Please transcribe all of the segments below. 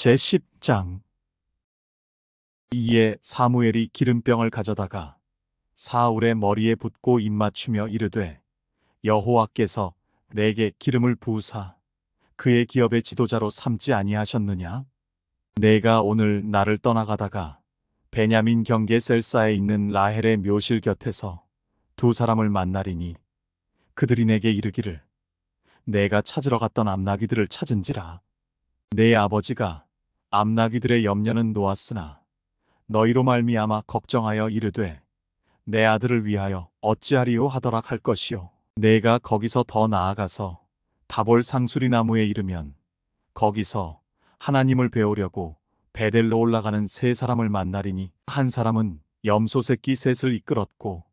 제10장. 이에 사무엘이 기름병을 가져다가 사울의 머리에 붓고 입맞추며 이르되, 여호와께서 내게 기름을 부으사 그의 기업의 지도자로 삼지 아니하셨느냐? 내가 오늘 나를 떠나가다가 베냐민 경계 셀사에 있는 라헬의 묘실 곁에서 두 사람을 만나리니 그들이 내게 이르기를, 내가 찾으러 갔던 암나귀들을 찾은지라. 내 아버지가 암나귀들의 염려는 놓았으나 너희로 말미암아 걱정하여 이르되, 내 아들을 위하여 어찌하리요 하더라 할 것이요. 내가 거기서 더 나아가서 다볼 상수리 나무에 이르면 거기서 하나님을 배우려고 베델로 올라가는 세 사람을 만나리니, 한 사람은 염소 새끼 셋을 이끌었고,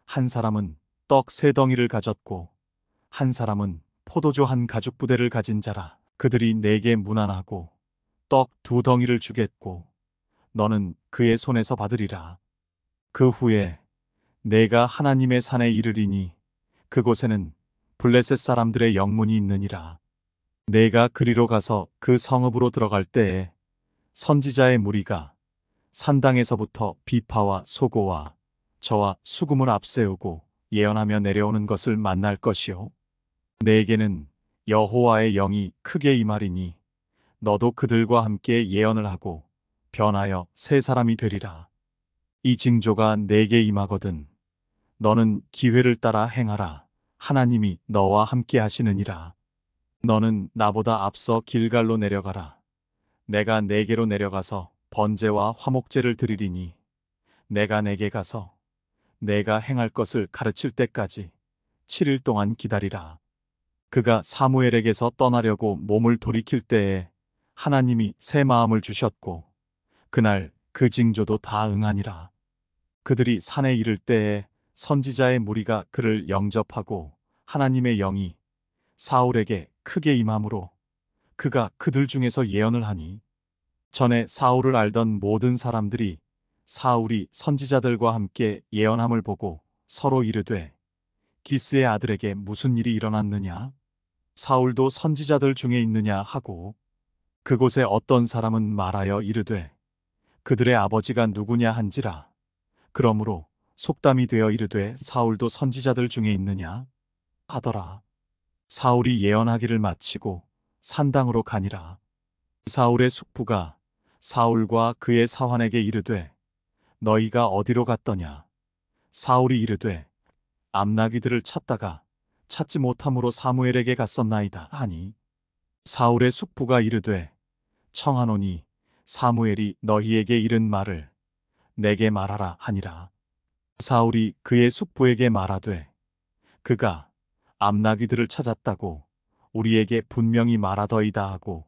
한 사람은 떡 세 덩이를 가졌고, 한 사람은 포도주 한 가죽 부대를 가진 자라. 그들이 내게 문안하고 떡 두 덩이를 주겠고 너는 그의 손에서 받으리라. 그 후에 내가 하나님의 산에 이르리니 그곳에는 블레셋 사람들의 영문이 있느니라. 내가 그리로 가서 그 성읍으로 들어갈 때에 선지자의 무리가 산당에서부터 비파와 소고와 저와 수금을 앞세우고 예언하며 내려오는 것을 만날 것이요. 내게는 여호와의 영이 크게 임하리니 너도 그들과 함께 예언을 하고 변하여 새 사람이 되리라. 이 징조가 내게 임하거든 너는 기회를 따라 행하라. 하나님이 너와 함께 하시느니라. 너는 나보다 앞서 길갈로 내려가라. 내가 내게로 내려가서 번제와 화목제를 드리리니 내가 내게 가서 내가 행할 것을 가르칠 때까지 7일 동안 기다리라. 그가 사무엘에게서 떠나려고 몸을 돌이킬 때에 하나님이 새 마음을 주셨고 그날 그 징조도 다 응하니라. 그들이 산에 이를 때에 선지자의 무리가 그를 영접하고 하나님의 영이 사울에게 크게 임함으로 그가 그들 중에서 예언을 하니, 전에 사울을 알던 모든 사람들이 사울이 선지자들과 함께 예언함을 보고 서로 이르되, 기스의 아들에게 무슨 일이 일어났느냐? 사울도 선지자들 중에 있느냐 하고, 그곳에 어떤 사람은 말하여 이르되, 그들의 아버지가 누구냐 한지라. 그러므로 속담이 되어 이르되, 사울도 선지자들 중에 있느냐 하더라. 사울이 예언하기를 마치고 산당으로 가니라. 사울의 숙부가 사울과 그의 사환에게 이르되, 너희가 어디로 갔더냐? 사울이 이르되, 암나귀들을 찾다가 찾지 못함으로 사무엘에게 갔었나이다 하니, 사울의 숙부가 이르되, 청하노니 사무엘이 너희에게 이른 말을 내게 말하라 하니라. 사울이 그의 숙부에게 말하되, 그가 암나귀들을 찾았다고 우리에게 분명히 말하더이다 하고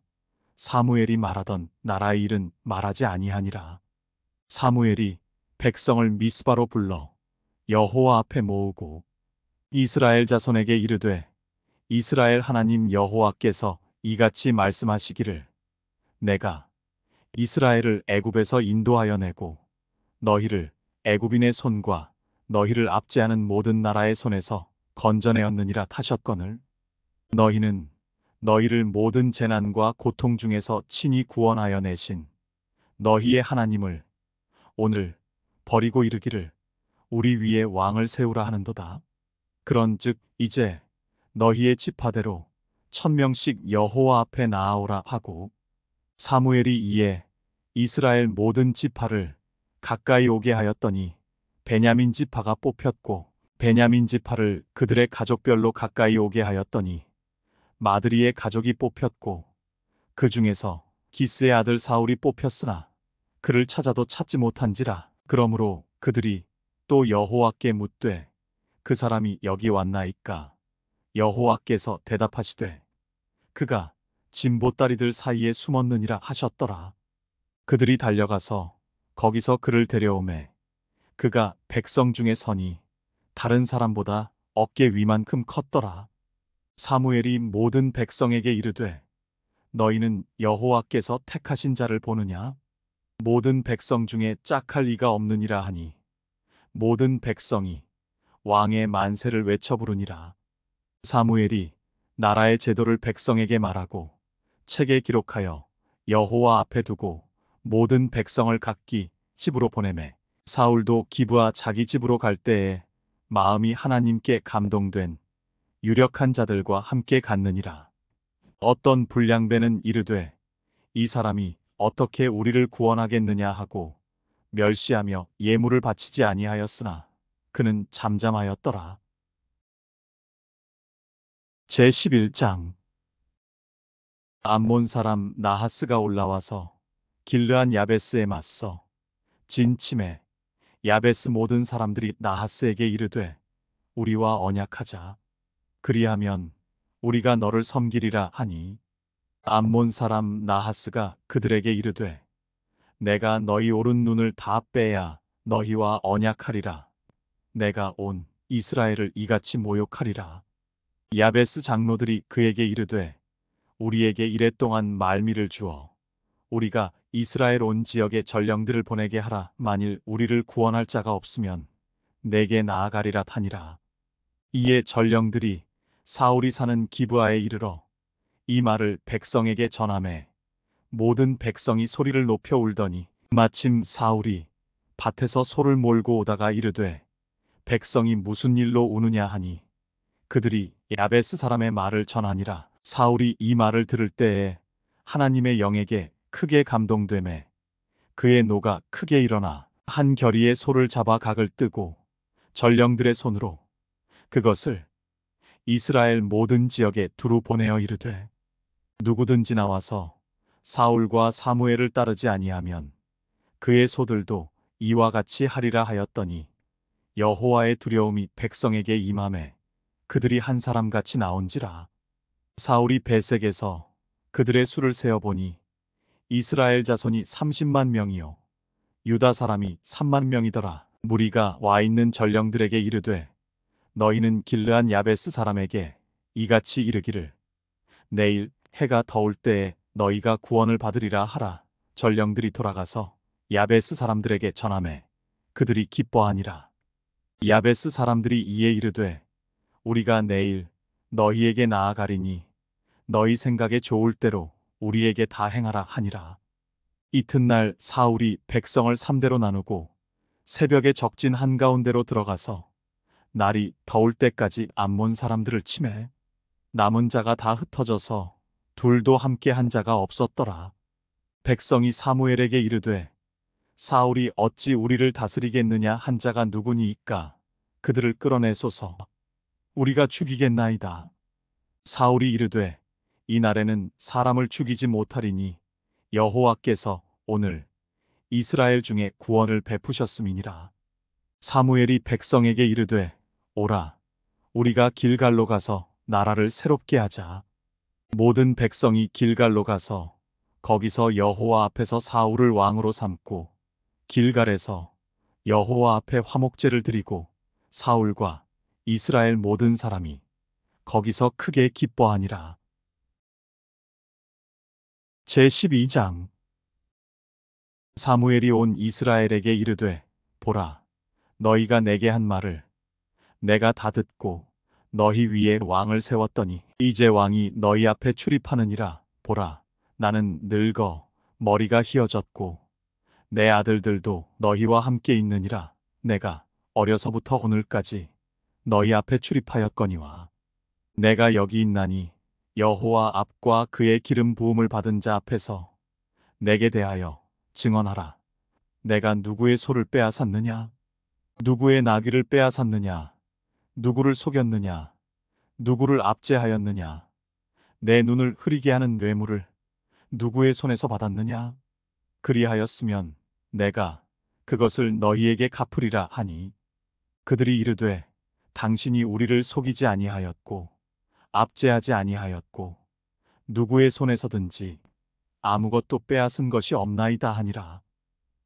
사무엘이 말하던 나라의 일은 말하지 아니하니라. 사무엘이 백성을 미스바로 불러 여호와 앞에 모으고 이스라엘 자손에게 이르되, 이스라엘 하나님 여호와께서 이같이 말씀하시기를, 내가 이스라엘을 애굽에서 인도하여 내고 너희를 애굽인의 손과 너희를 압제하는 모든 나라의 손에서 건져내었느니라 하셨거늘, 너희는 너희를 모든 재난과 고통 중에서 친히 구원하여 내신 너희의 하나님을 오늘 버리고 이르기를, 우리 위에 왕을 세우라 하는도다. 그런즉 이제 너희의 지파대로 1000명씩 여호와 앞에 나아오라 하고, 사무엘이 이에 이스라엘 모든 지파를 가까이 오게 하였더니 베냐민 지파가 뽑혔고, 베냐민 지파를 그들의 가족별로 가까이 오게 하였더니 마드리의 가족이 뽑혔고, 그 중에서 기스의 아들 사울이 뽑혔으나 그를 찾아도 찾지 못한지라. 그러므로 그들이 또 여호와께 묻되, 그 사람이 여기 왔나이까? 여호와께서 대답하시되, 그가 진보다리들 사이에 숨었느니라 하셨더라. 그들이 달려가서 거기서 그를 데려오매 그가 백성 중에 서니 다른 사람보다 어깨 위만큼 컸더라. 사무엘이 모든 백성에게 이르되, 너희는 여호와께서 택하신 자를 보느냐? 모든 백성 중에 짝할 이가 없느니라 하니, 모든 백성이 왕의 만세를 외쳐 부르니라. 사무엘이 나라의 제도를 백성에게 말하고 책에 기록하여 여호와 앞에 두고 모든 백성을 각기 집으로 보내매 사울도 기브아 자기 집으로 갈 때에 마음이 하나님께 감동된 유력한 자들과 함께 갔느니라. 어떤 불량배는 이르되 이 사람이 어떻게 우리를 구원하겠느냐 하고 멸시하며 예물을 바치지 아니하였으나 그는 잠잠하였더라. 제11장. 암몬 사람 나하스가 올라와서 길르한 야베스에 맞서 진침에 야베스 모든 사람들이 나하스에게 이르되 우리와 언약하자. 그리하면 우리가 너를 섬기리라 하니 암몬 사람 나하스가 그들에게 이르되 내가 너희 오른 눈을 다 빼야 너희와 언약하리라. 내가 온 이스라엘을 이같이 모욕하리라. 야베스 장로들이 그에게 이르되 우리에게 이랫동안 말미를 주어 우리가 이스라엘 온 지역에 전령들을 보내게 하라. 만일 우리를 구원할 자가 없으면 내게 나아가리라 하니라. 이에 전령들이 사울이 사는 기브아에 이르러 이 말을 백성에게 전하매 모든 백성이 소리를 높여 울더니 마침 사울이 밭에서 소를 몰고 오다가 이르되 백성이 무슨 일로 우느냐 하니 그들이 야베스 사람의 말을 전하니라. 사울이 이 말을 들을 때에 하나님의 영에게 크게 감동되매 그의 노가 크게 일어나 한 겨리의 소를 잡아 각을 뜨고 전령들의 손으로 그것을 이스라엘 모든 지역에 두루 보내어 이르되 누구든지 나와서 사울과 사무엘을 따르지 아니하면 그의 소들도 이와 같이 하리라 하였더니 여호와의 두려움이 백성에게 임하매 그들이 한 사람같이 나온지라. 사울이 베색에서 그들의 수를 세어보니 이스라엘 자손이 30만 명이요 유다 사람이 3만 명이더라. 무리가 와 있는 전령들에게 이르되 너희는 길르한 야베스 사람에게 이같이 이르기를 내일 해가 더울 때에 너희가 구원을 받으리라 하라. 전령들이 돌아가서 야베스 사람들에게 전하매 그들이 기뻐하니라. 야베스 사람들이 이에 이르되 우리가 내일 너희에게 나아가리니 너희 생각에 좋을 대로 우리에게 다 행하라 하니라. 이튿날 사울이 백성을 3대로 나누고 새벽에 적진 한가운데로 들어가서 날이 더울 때까지 암몬 사람들을 치매 남은 자가 다 흩어져서 둘도 함께 한 자가 없었더라. 백성이 사무엘에게 이르되 사울이 어찌 우리를 다스리겠느냐 한 자가 누구니이까 그들을 끌어내소서. 우리가 죽이겠나이다. 사울이 이르되 이 날에는 사람을 죽이지 못하리니 여호와께서 오늘 이스라엘 중에 구원을 베푸셨음이니라. 사무엘이 백성에게 이르되 오라 우리가 길갈로 가서 나라를 새롭게 하자. 모든 백성이 길갈로 가서 거기서 여호와 앞에서 사울을 왕으로 삼고 길갈에서 여호와 앞에 화목제를 드리고 사울과 이스라엘 모든 사람이 거기서 크게 기뻐하니라. 제12장. 사무엘이 온 이스라엘에게 이르되 보라 너희가 내게 한 말을 내가 다 듣고 너희 위에 왕을 세웠더니 이제 왕이 너희 앞에 출입하느니라. 보라 나는 늙어 머리가 희어졌고 내 아들들도 너희와 함께 있느니라. 내가 어려서부터 오늘까지 너희 앞에 출입하였거니와 내가 여기 있나니 여호와 앞과 그의 기름 부음을 받은 자 앞에서 내게 대하여 증언하라. 내가 누구의 소를 빼앗았느냐? 누구의 나귀를 빼앗았느냐? 누구를 속였느냐? 누구를 압제하였느냐? 내 눈을 흐리게 하는 뇌물을 누구의 손에서 받았느냐? 그리하였으면 내가 그것을 너희에게 갚으리라 하니 그들이 이르되 당신이 우리를 속이지 아니하였고 압제하지 아니하였고 누구의 손에서든지 아무것도 빼앗은 것이 없나이다 하니라.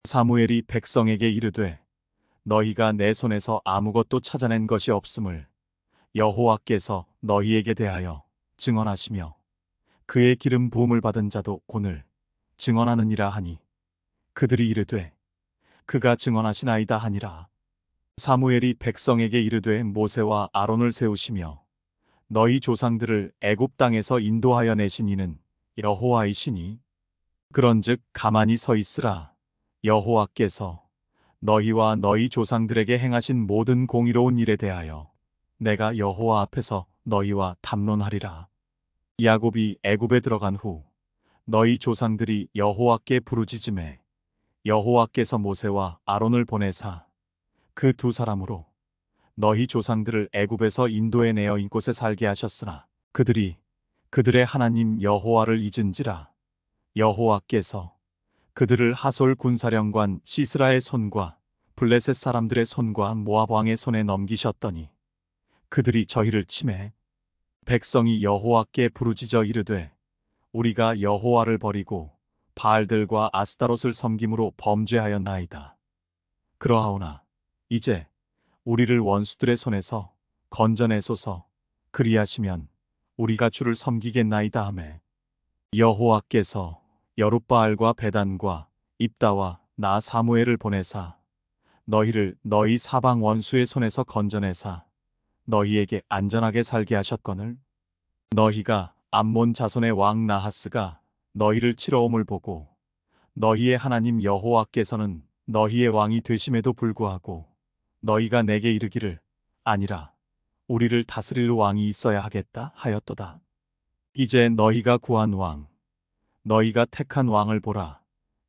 사무엘이 백성에게 이르되 너희가 내 손에서 아무것도 찾아낸 것이 없음을 여호와께서 너희에게 대하여 증언하시며 그의 기름 부음을 받은 자도 오늘 증언하느니라 하니 그들이 이르되 그가 증언하시나이다 하니라. 사무엘이 백성에게 이르되 모세와 아론을 세우시며 너희 조상들을 애굽 땅에서 인도하여 내신 이는 여호와이시니 그런즉 가만히 서 있으라. 여호와께서 너희와 너희 조상들에게 행하신 모든 공의로운 일에 대하여 내가 여호와 앞에서 너희와 담론하리라. 야곱이 애굽에 들어간 후 너희 조상들이 여호와께 부르짖음에 여호와께서 모세와 아론을 보내사 그 두 사람으로 너희 조상들을 애굽에서 인도해 내어 이곳에 살게 하셨으나 그들이 그들의 하나님 여호와를 잊은지라. 여호와께서 그들을 하솔 군사령관 시스라의 손과 블레셋 사람들의 손과 모압 왕의 손에 넘기셨더니 그들이 저희를 치매 백성이 여호와께 부르짖어 이르되 우리가 여호와를 버리고 바알들과 아스타롯을 섬김으로 범죄하였나이다. 그러하오나 이제 우리를 원수들의 손에서 건져내소서. 그리하시면 우리가 주를 섬기겠나이다 하매 여호와께서 여룻바알과 베단과 입다와 나 사무엘을 보내사 너희를 너희 사방 원수의 손에서 건져내사 너희에게 안전하게 살게 하셨거늘 너희가 암몬 자손의 왕 나하스가 너희를 치러 옴을 보고 너희의 하나님 여호와께서는 너희의 왕이 되심에도 불구하고 너희가 내게 이르기를 아니라 우리를 다스릴 왕이 있어야 하겠다 하였도다. 이제 너희가 구한 왕 너희가 택한 왕을 보라.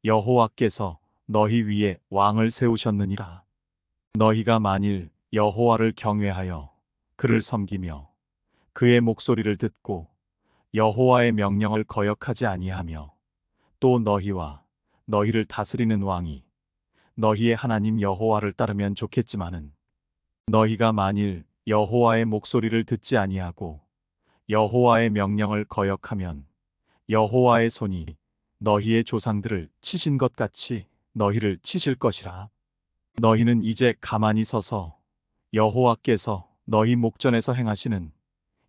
여호와께서 너희 위에 왕을 세우셨느니라. 너희가 만일 여호와를 경외하여 그를 섬기며 그의 목소리를 듣고 여호와의 명령을 거역하지 아니하며 또 너희와 너희를 다스리는 왕이 너희의 하나님 여호와를 따르면 좋겠지만은 너희가 만일 여호와의 목소리를 듣지 아니하고 여호와의 명령을 거역하면 여호와의 손이 너희의 조상들을 치신 것 같이 너희를 치실 것이라. 너희는 이제 가만히 서서 여호와께서 너희 목전에서 행하시는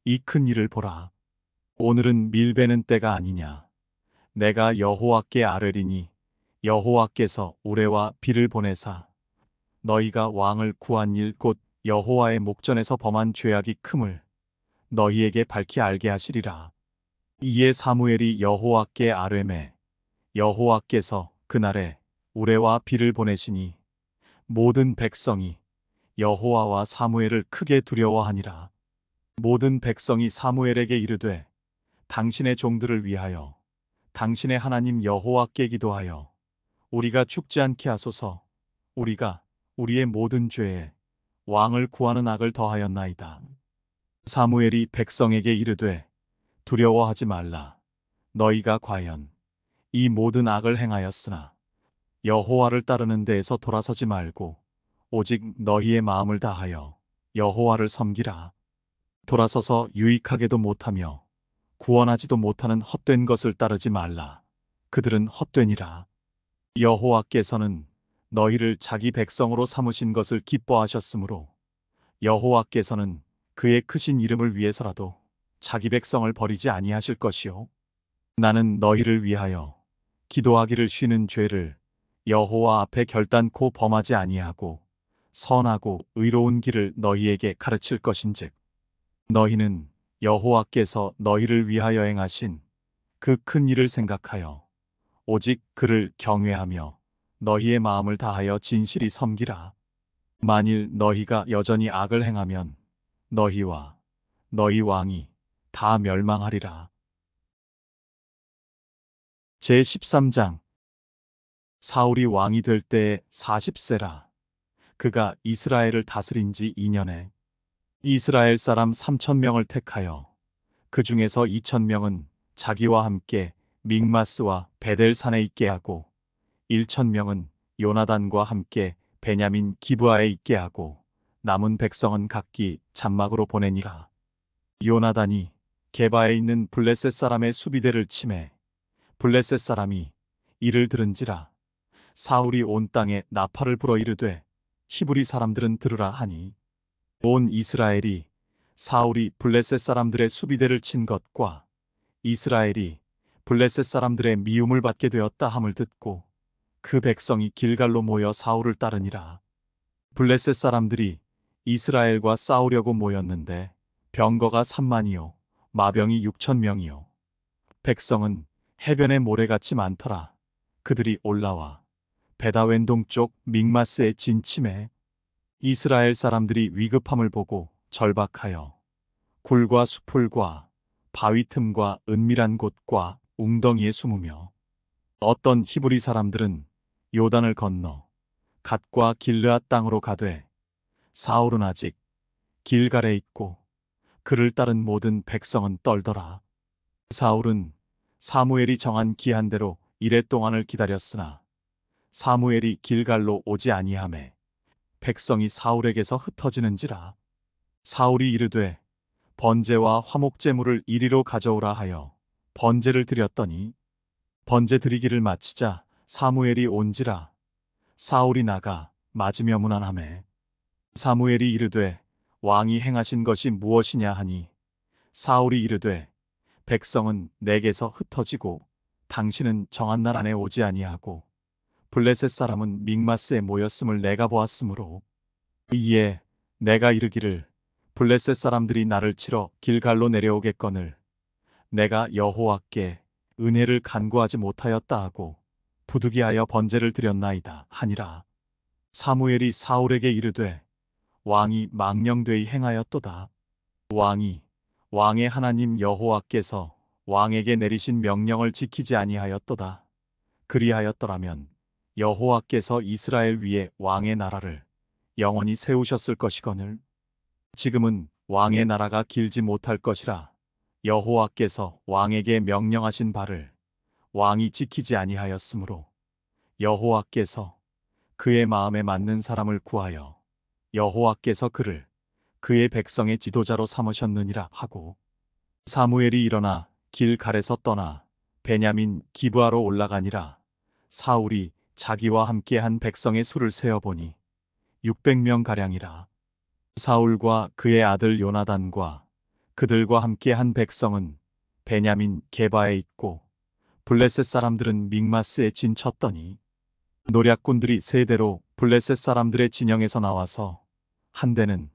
이 큰 일을 보라. 오늘은 밀베는 때가 아니냐. 내가 여호와께 아뢰리니 여호와께서 우레와 비를 보내사 너희가 왕을 구한 일 곧 여호와의 목전에서 범한 죄악이 큼을 너희에게 밝히 알게 하시리라. 이에 사무엘이 여호와께 아뢰매 여호와께서 그날에 우레와 비를 보내시니 모든 백성이 여호와와 사무엘을 크게 두려워하니라. 모든 백성이 사무엘에게 이르되 당신의 종들을 위하여 당신의 하나님 여호와께 기도하여 우리가 죽지 않게 하소서. 우리가 우리의 모든 죄에 왕을 구하는 악을 더하였나이다. 사무엘이 백성에게 이르되 두려워하지 말라. 너희가 과연 이 모든 악을 행하였으나 여호와를 따르는 데에서 돌아서지 말고 오직 너희의 마음을 다하여 여호와를 섬기라. 돌아서서 유익하게도 못하며 구원하지도 못하는 헛된 것을 따르지 말라. 그들은 헛되니라. 여호와께서는 너희를 자기 백성으로 삼으신 것을 기뻐하셨으므로 여호와께서는 그의 크신 이름을 위해서라도 자기 백성을 버리지 아니하실 것이요. 나는 너희를 위하여 기도하기를 쉬는 죄를 여호와 앞에 결단코 범하지 아니하고 선하고 의로운 길을 너희에게 가르칠 것인즉 너희는 여호와께서 너희를 위하여 행하신 그 큰 일을 생각하여 오직 그를 경외하며 너희의 마음을 다하여 진실이 섬기라. 만일 너희가 여전히 악을 행하면 너희와 너희 왕이 다 멸망하리라. 제13장 사울이 왕이 될 때에 40세라. 그가 이스라엘을 다스린 지 2년에 이스라엘 사람 3,000명을 택하여 그 중에서 2,000명은 자기와 함께 믹마스와 베델산에 있게 하고 1,000명은 요나단과 함께 베냐민 기브아에 있게 하고 남은 백성은 각기 장막으로 보내니라. 요나단이 게바에 있는 블레셋 사람의 수비대를 치매 블레셋 사람이 이를 들은지라. 사울이 온 땅에 나팔을 불어 이르되 히브리 사람들은 들으라 하니 온 이스라엘이 사울이 블레셋 사람들의 수비대를 친 것과 이스라엘이 블레셋 사람들의 미움을 받게 되었다 함을 듣고 그 백성이 길갈로 모여 사울을 따르니라. 블레셋 사람들이 이스라엘과 싸우려고 모였는데 병거가 3만이요 마병이 6,000명이요 백성은 해변에 모래같이 많더라. 그들이 올라와 베다웬 동쪽 믹마스에 진침해 이스라엘 사람들이 위급함을 보고 절박하여 굴과 수풀과 바위 틈과 은밀한 곳과 웅덩이에 숨으며 어떤 히브리 사람들은 요단을 건너 갓과 길르앗 땅으로 가되 사울은 아직 길갈에 있고 그를 따른 모든 백성은 떨더라. 사울은 사무엘이 정한 기한대로 이레 동안을 기다렸으나 사무엘이 길갈로 오지 아니하매 백성이 사울에게서 흩어지는지라. 사울이 이르되 번제와 화목제물을 이리로 가져오라 하여 번제를 드렸더니 번제 드리기를 마치자 사무엘이 온지라. 사울이 나가 맞으며 문안하매 사무엘이 이르되 왕이 행하신 것이 무엇이냐 하니 사울이 이르되 백성은 내게서 흩어지고 당신은 정한 날 안에 오지 아니하고 블레셋 사람은 믹마스에 모였음을 내가 보았으므로 이에 내가 이르기를 블레셋 사람들이 나를 치러 길갈로 내려오겠거늘 내가 여호와께 은혜를 간구하지 못하였다 하고 부득이하여 번제를 드렸나이다 하니라. 사무엘이 사울에게 이르되 왕이 망령되이 행하였도다. 왕이 왕의 하나님 여호와께서 왕에게 내리신 명령을 지키지 아니하였도다. 그리하였더라면 여호와께서 이스라엘 위에 왕의 나라를 영원히 세우셨을 것이거늘 지금은 왕의 나라가 길지 못할 것이라. 여호와께서 왕에게 명령하신 바를 왕이 지키지 아니하였으므로 여호와께서 그의 마음에 맞는 사람을 구하여 여호와께서 그를 그의 백성의 지도자로 삼으셨느니라 하고 사무엘이 일어나 길갈에서 떠나 베냐민 기브아로 올라가니라. 사울이 자기와 함께한 백성의 수를 세어보니 600명 가량이라. 사울과 그의 아들 요나단과 그들과 함께한 백성은 베냐민 게바에 있고 블레셋 사람들은 믹마스에 진쳤더니 노략군들이 세대로 블레셋 사람들의 진영에서 나와서 한 대는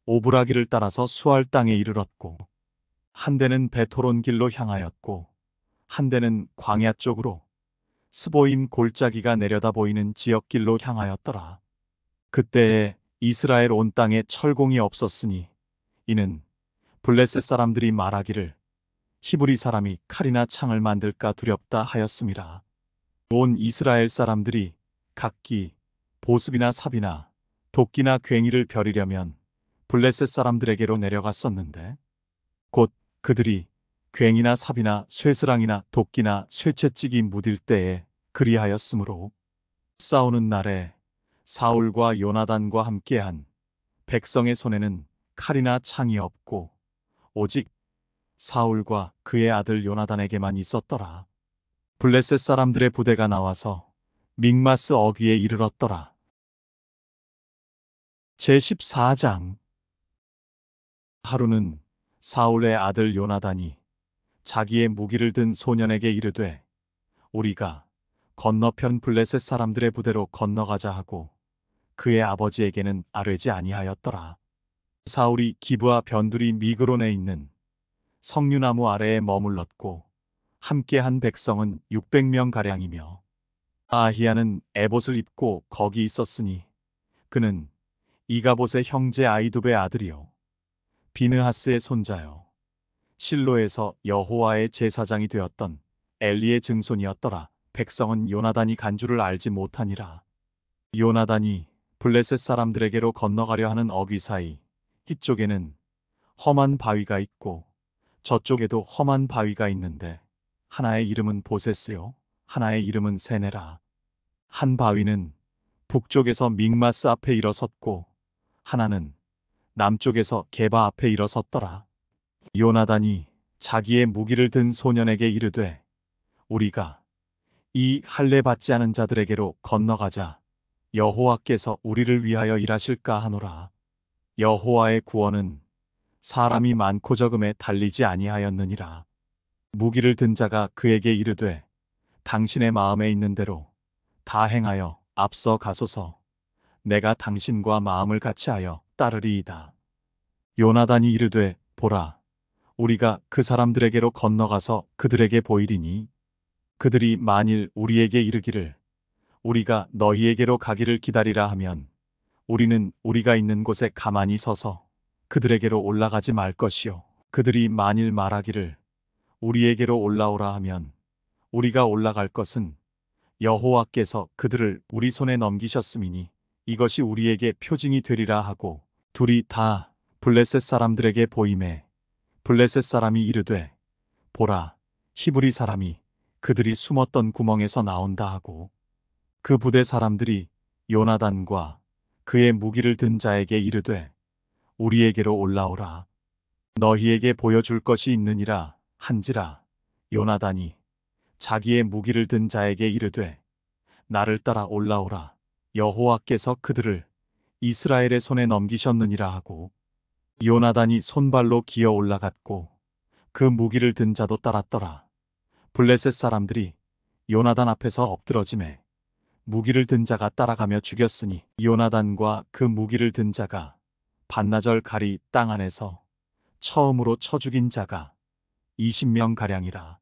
오브라기를 따라서 수알 땅에 이르렀고 한 대는 베토론 길로 향하였고 한 대는 광야 쪽으로 스보임 골짜기가 내려다 보이는 지역길로 향하였더라. 그때에 이스라엘 온 땅에 철공이 없었으니 이는 블레셋 사람들이 말하기를 히브리 사람이 칼이나 창을 만들까 두렵다 하였음이라. 온 이스라엘 사람들이 각기 보습이나 삽이나 도끼나 괭이를 벼리려면 블레셋 사람들에게로 내려갔었는데 곧 그들이 괭이나 삽이나 쇠스랑이나 도끼나 쇠채찍이 무딜 때에 그리하였으므로 싸우는 날에 사울과 요나단과 함께한 백성의 손에는 칼이나 창이 없고 오직 사울과 그의 아들 요나단에게만 있었더라. 블레셋 사람들의 부대가 나와서 믹마스 어귀에 이르렀더라. 제14장. 하루는 사울의 아들 요나단이 자기의 무기를 든 소년에게 이르되 우리가 건너편 블레셋 사람들의 부대로 건너가자 하고 그의 아버지에게는 아뢰지 아니하였더라. 사울이 기브아 변두리 미그론에 있는 석류나무 아래에 머물렀고 함께한 백성은 600명 가량이며 아히야는 에봇을 입고 거기 있었으니 그는 이가봇의 형제 아이두베의 아들이요 비느하스의 손자요 실로에서 여호와의 제사장이 되었던 엘리의 증손이었더라. 백성은 요나단이 간 줄을 알지 못하니라. 요나단이 블레셋 사람들에게로 건너가려 하는 어귀 사이 이쪽에는 험한 바위가 있고 저쪽에도 험한 바위가 있는데 하나의 이름은 보세스요 하나의 이름은 세네라. 한 바위는 북쪽에서 믹마스 앞에 일어섰고 하나는 남쪽에서 게바 앞에 일어섰더라. 요나단이 자기의 무기를 든 소년에게 이르되 우리가 이 할례 받지 않은 자들에게로 건너가자. 여호와께서 우리를 위하여 일하실까 하노라. 여호와의 구원은 사람이 많고 적음에 달리지 아니하였느니라. 무기를 든 자가 그에게 이르되 당신의 마음에 있는 대로 다 행하여 앞서 가소서. 내가 당신과 마음을 같이하여 따르리이다. 요나단이 이르되 보라 우리가 그 사람들에게로 건너가서 그들에게 보이리니 그들이 만일 우리에게 이르기를 우리가 너희에게로 가기를 기다리라 하면 우리는 우리가 있는 곳에 가만히 서서 그들에게로 올라가지 말 것이요. 그들이 만일 말하기를 우리에게로 올라오라 하면 우리가 올라갈 것은 여호와께서 그들을 우리 손에 넘기셨음이니 이것이 우리에게 표징이 되리라 하고 둘이 다 블레셋 사람들에게 보임에 블레셋 사람이 이르되 보라 히브리 사람이 그들이 숨었던 구멍에서 나온다 하고 그 부대 사람들이 요나단과 그의 무기를 든 자에게 이르되 우리에게로 올라오라 너희에게 보여줄 것이 있느니라 한지라 요나단이 자기의 무기를 든 자에게 이르되 나를 따라 올라오라 여호와께서 그들을 이스라엘의 손에 넘기셨느니라 하고 요나단이 손발로 기어 올라갔고 그 무기를 든 자도 따랐더라. 블레셋 사람들이 요나단 앞에서 엎드러짐에 무기를 든 자가 따라가며 죽였으니 요나단과 그 무기를 든 자가 반나절 가리 땅 안에서 처음으로 쳐 죽인 자가 20명가량이라.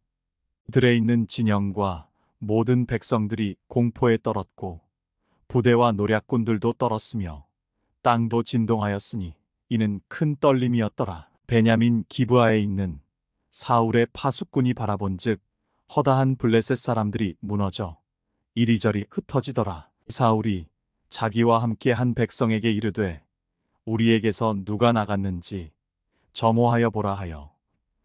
들에 있는 진영과 모든 백성들이 공포에 떨었고 부대와 노략군들도 떨었으며 땅도 진동하였으니 이는 큰 떨림이었더라. 베냐민 기브아에 있는 사울의 파수꾼이 바라본즉 허다한 블레셋 사람들이 무너져 이리저리 흩어지더라. 사울이 자기와 함께 한 백성에게 이르되 우리에게서 누가 나갔는지 점호하여 보라 하여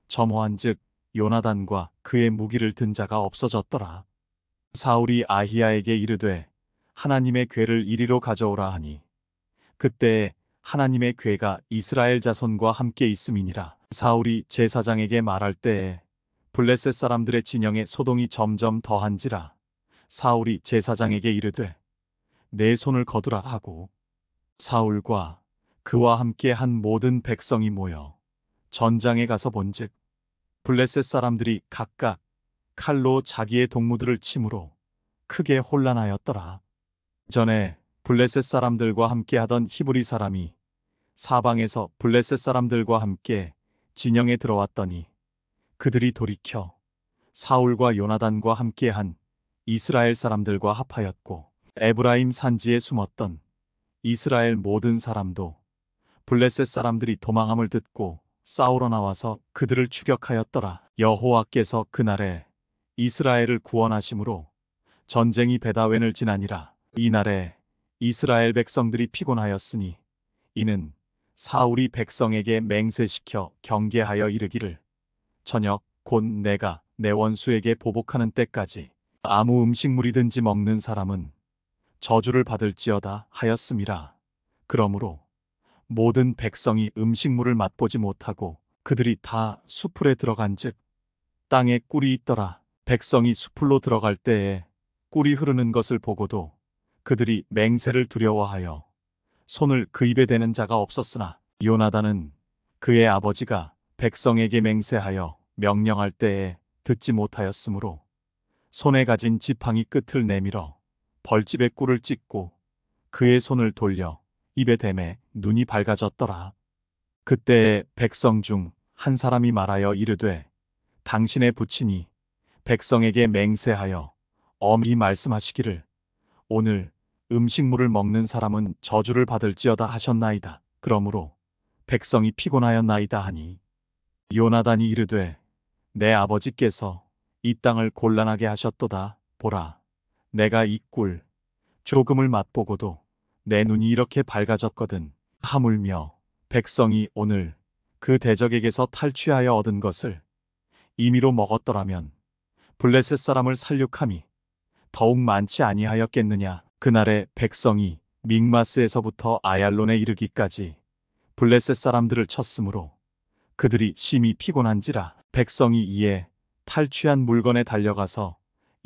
점호한즉 요나단과 그의 무기를 든 자가 없어졌더라. 사울이 아히야에게 이르되 하나님의 궤를 이리로 가져오라 하니 그때에 하나님의 궤가 이스라엘 자손과 함께 있음이니라. 사울이 제사장에게 말할 때에 블레셋 사람들의 진영에 소동이 점점 더한지라. 사울이 제사장에게 이르되 내 손을 거두라 하고 사울과 그와 함께 한 모든 백성이 모여 전장에 가서 본즉 블레셋 사람들이 각각 칼로 자기의 동무들을 치므로 크게 혼란하였더라. 전에 블레셋 사람들과 함께 하던 히브리 사람이 사방에서 블레셋 사람들과 함께 진영에 들어왔더니 그들이 돌이켜 사울과 요나단과 함께한 이스라엘 사람들과 합하였고 에브라임 산지에 숨었던 이스라엘 모든 사람도 블레셋 사람들이 도망함을 듣고 싸우러 나와서 그들을 추격하였더라. 여호와께서 그날에 이스라엘을 구원하심으로 전쟁이 베다웬을 지나니라. 이날에 이스라엘 백성들이 피곤하였으니 이는 사울이 백성에게 맹세시켜 경계하여 이르기를 저녁 곧 내가 내 원수에게 보복하는 때까지 아무 음식물이든지 먹는 사람은 저주를 받을지어다 하였음이라. 그러므로 모든 백성이 음식물을 맛보지 못하고 그들이 다 수풀에 들어간즉 땅에 꿀이 있더라. 백성이 수풀로 들어갈 때에 꿀이 흐르는 것을 보고도 그들이 맹세를 두려워하여 손을 그 입에 대는 자가 없었으나 요나단은 그의 아버지가 백성에게 맹세하여 명령할 때에 듣지 못하였으므로 손에 가진 지팡이 끝을 내밀어 벌집에 꿀을 찢고 그의 손을 돌려 입에 대매 눈이 밝아졌더라. 그때에 백성 중 한 사람이 말하여 이르되 당신의 부친이 백성에게 맹세하여 엄히 말씀하시기를 오늘 음식물을 먹는 사람은 저주를 받을지어다 하셨나이다. 그러므로 백성이 피곤하였나이다 하니 요나단이 이르되 내 아버지께서 이 땅을 곤란하게 하셨도다. 보라 내가 이 꿀 조금을 맛보고도 내 눈이 이렇게 밝아졌거든. 하물며 백성이 오늘 그 대적에게서 탈취하여 얻은 것을 임의로 먹었더라면 블레셋 사람을 살육함이 더욱 많지 아니하였겠느냐. 그날에 백성이 믹마스에서부터 아얄론에 이르기까지 블레셋 사람들을 쳤으므로 그들이 심히 피곤한지라. 백성이 이에 탈취한 물건에 달려가서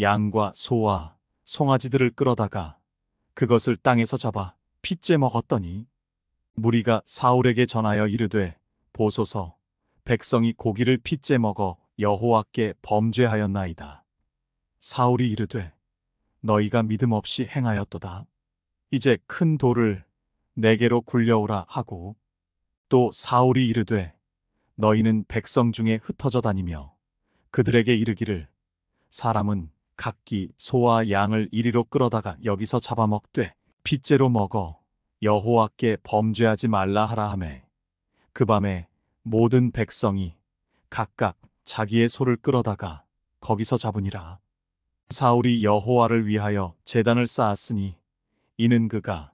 양과 소와 송아지들을 끌어다가 그것을 땅에서 잡아 핏째 먹었더니 무리가 사울에게 전하여 이르되 보소서 백성이 고기를 핏째 먹어 여호와께 범죄하였나이다. 사울이 이르되 너희가 믿음 없이 행하였도다. 이제 큰 돌을 내게로 굴려오라 하고 또 사울이 이르되 너희는 백성 중에 흩어져 다니며 그들에게 이르기를 사람은 각기 소와 양을 이리로 끌어다가 여기서 잡아먹되 핏째로 먹어 여호와께 범죄하지 말라 하라 하매 그 밤에 모든 백성이 각각 자기의 소를 끌어다가 거기서 잡으니라. 사울이 여호와를 위하여 제단을 쌓았으니 이는 그가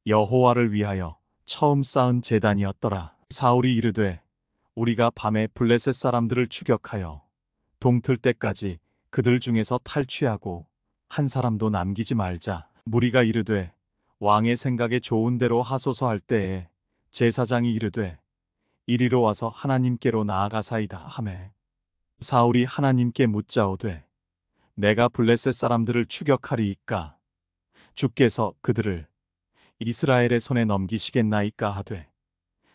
여호와를 위하여 처음 쌓은 제단이었더라. 사울이 이르되 우리가 밤에 블레셋 사람들을 추격하여 동틀 때까지 그들 중에서 탈취하고 한 사람도 남기지 말자. 무리가 이르되 왕의 생각에 좋은 대로 하소서 할 때에 제사장이 이르되 이리로 와서 하나님께로 나아가사이다 하매 사울이 하나님께 묻자오되 내가 블레셋 사람들을 추격하리이까 주께서 그들을 이스라엘의 손에 넘기시겠나이까 하되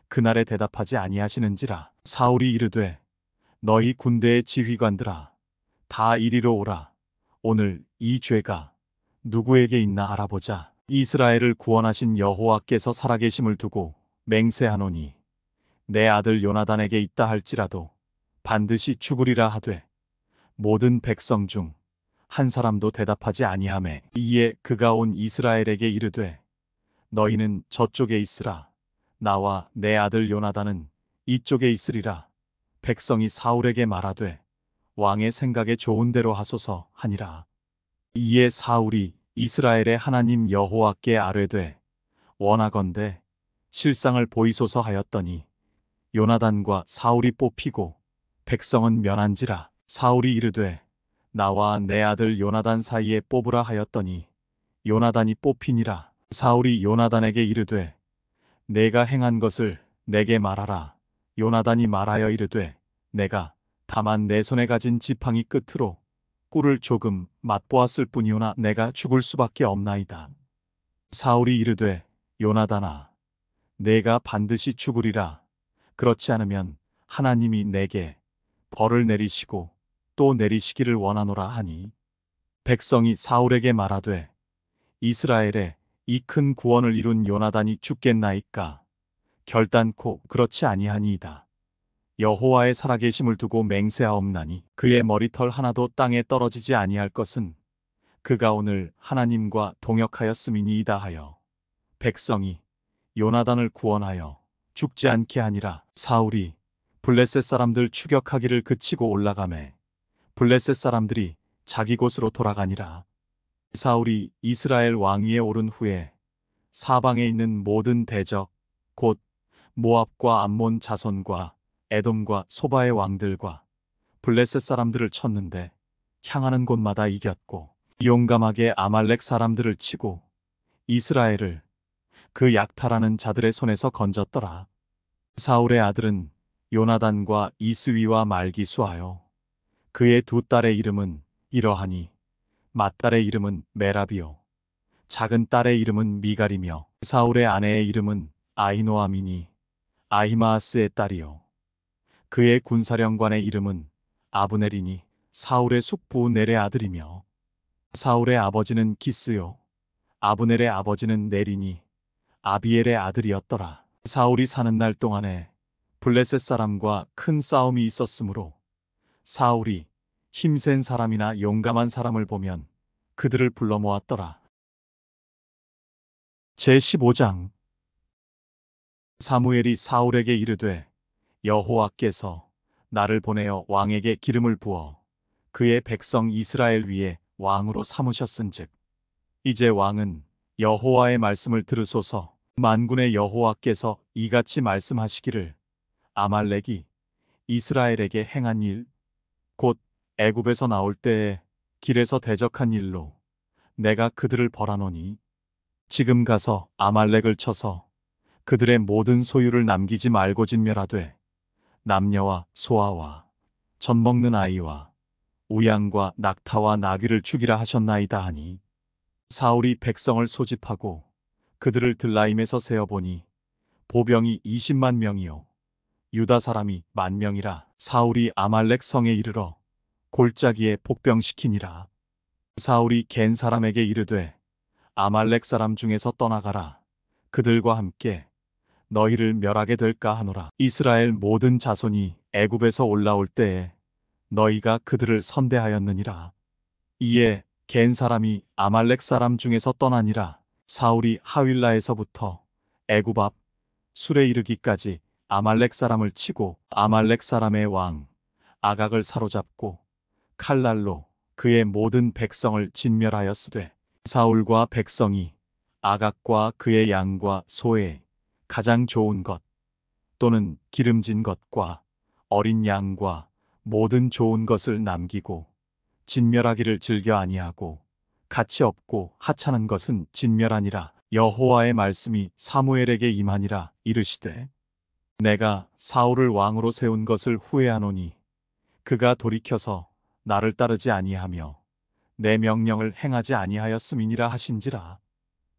그날에 대답하지 아니하시는지라. 사울이 이르되 너희 군대의 지휘관들아 다 이리로 오라. 오늘 이 죄가 누구에게 있나 알아보자. 이스라엘을 구원하신 여호와께서 살아계심을 두고 맹세하노니 내 아들 요나단에게 있다 할지라도 반드시 죽으리라 하되 모든 백성 중 한 사람도 대답하지 아니하매 이에 그가 온 이스라엘에게 이르되 너희는 저쪽에 있으라. 나와 내 아들 요나단은 이쪽에 있으리라. 백성이 사울에게 말하되 왕의 생각에 좋은 대로 하소서 하니라. 이에 사울이 이스라엘의 하나님 여호와께 아뢰되 원하건대 실상을 보이소서 하였더니 요나단과 사울이 뽑히고 백성은 면한지라. 사울이 이르되 나와 내 아들 요나단 사이에 뽑으라 하였더니 요나단이 뽑히니라. 사울이 요나단에게 이르되 내가 행한 것을 내게 말하라. 요나단이 말하여 이르되 내가 다만 내 손에 가진 지팡이 끝으로 꿀을 조금 맛보았을 뿐이오나 내가 죽을 수밖에 없나이다. 사울이 이르되 요나단아 내가 반드시 죽으리라. 그렇지 않으면 하나님이 내게 벌을 내리시고 또 내리시기를 원하노라 하니 백성이 사울에게 말하되 이스라엘에 이 큰 구원을 이룬 요나단이 죽겠나이까 결단코 그렇지 아니하니이다. 여호와의 살아계심을 두고 맹세하옵나니 그의 머리털 하나도 땅에 떨어지지 아니할 것은 그가 오늘 하나님과 동역하였음이니이다 하여 백성이 요나단을 구원하여 죽지 않게 하니라. 사울이 블레셋 사람들 추격하기를 그치고 올라가매 블레셋 사람들이 자기 곳으로 돌아가니라. 사울이 이스라엘 왕위에 오른 후에 사방에 있는 모든 대적 곧 모압과 암몬 자손과 에돔과 소바의 왕들과 블레셋 사람들을 쳤는데 향하는 곳마다 이겼고 용감하게 아말렉 사람들을 치고 이스라엘을 그 약탈하는 자들의 손에서 건졌더라. 사울의 아들은 요나단과 이스위와 말기수하여 그의 두 딸의 이름은 이러하니 맏딸의 이름은 메라비요 작은 딸의 이름은 미갈이며 사울의 아내의 이름은 아히노아미니 아히마아스의 딸이요 그의 군사령관의 이름은 아브넬이니 사울의 숙부 넬의 아들이며 사울의 아버지는 기스요 아브넬의 아버지는 넬이니 아비엘의 아들이었더라. 사울이 사는 날 동안에 블레셋 사람과 큰 싸움이 있었으므로 사울이 힘센 사람이나 용감한 사람을 보면 그들을 불러 모았더라. 제15장 사무엘이 사울에게 이르되 여호와께서 나를 보내어 왕에게 기름을 부어 그의 백성 이스라엘 위에 왕으로 삼으셨은즉 이제 왕은 여호와의 말씀을 들으소서. 만군의 여호와께서 이같이 말씀하시기를 아말렉이 이스라엘에게 행한 일 곧 애굽에서 나올 때에 길에서 대적한 일로 내가 그들을 벌하노니 지금 가서 아말렉을 쳐서 그들의 모든 소유를 남기지 말고 진멸하되 남녀와 소아와 젖 먹는 아이와 우양과 낙타와 나귀를 죽이라 하셨나이다 하니 사울이 백성을 소집하고 그들을 들라임에서 세어보니 보병이 20만 명이요 유다 사람이 10,000명이라. 사울이 아말렉 성에 이르러 골짜기에 복병시키니라. 사울이 겐 사람에게 이르되 아말렉 사람 중에서 떠나가라. 그들과 함께 너희를 멸하게 될까 하노라. 이스라엘 모든 자손이 애굽에서 올라올 때에 너희가 그들을 선대하였느니라. 이에 겐 사람이 아말렉 사람 중에서 떠나니라. 사울이 하윌라에서부터 애굽 앞 술에 이르기까지 아말렉 사람을 치고 아말렉 사람의 왕 아각을 사로잡고 칼날로 그의 모든 백성을 진멸하였으되 사울과 백성이 아각과 그의 양과 소에 가장 좋은 것 또는 기름진 것과 어린 양과 모든 좋은 것을 남기고 진멸하기를 즐겨 아니하고 가치 없고 하찮은 것은 진멸하니라. 여호와의 말씀이 사무엘에게 임하니라. 이르시되 내가 사울을 왕으로 세운 것을 후회하노니 그가 돌이켜서 나를 따르지 아니하며 내 명령을 행하지 아니하였음이니라 하신지라.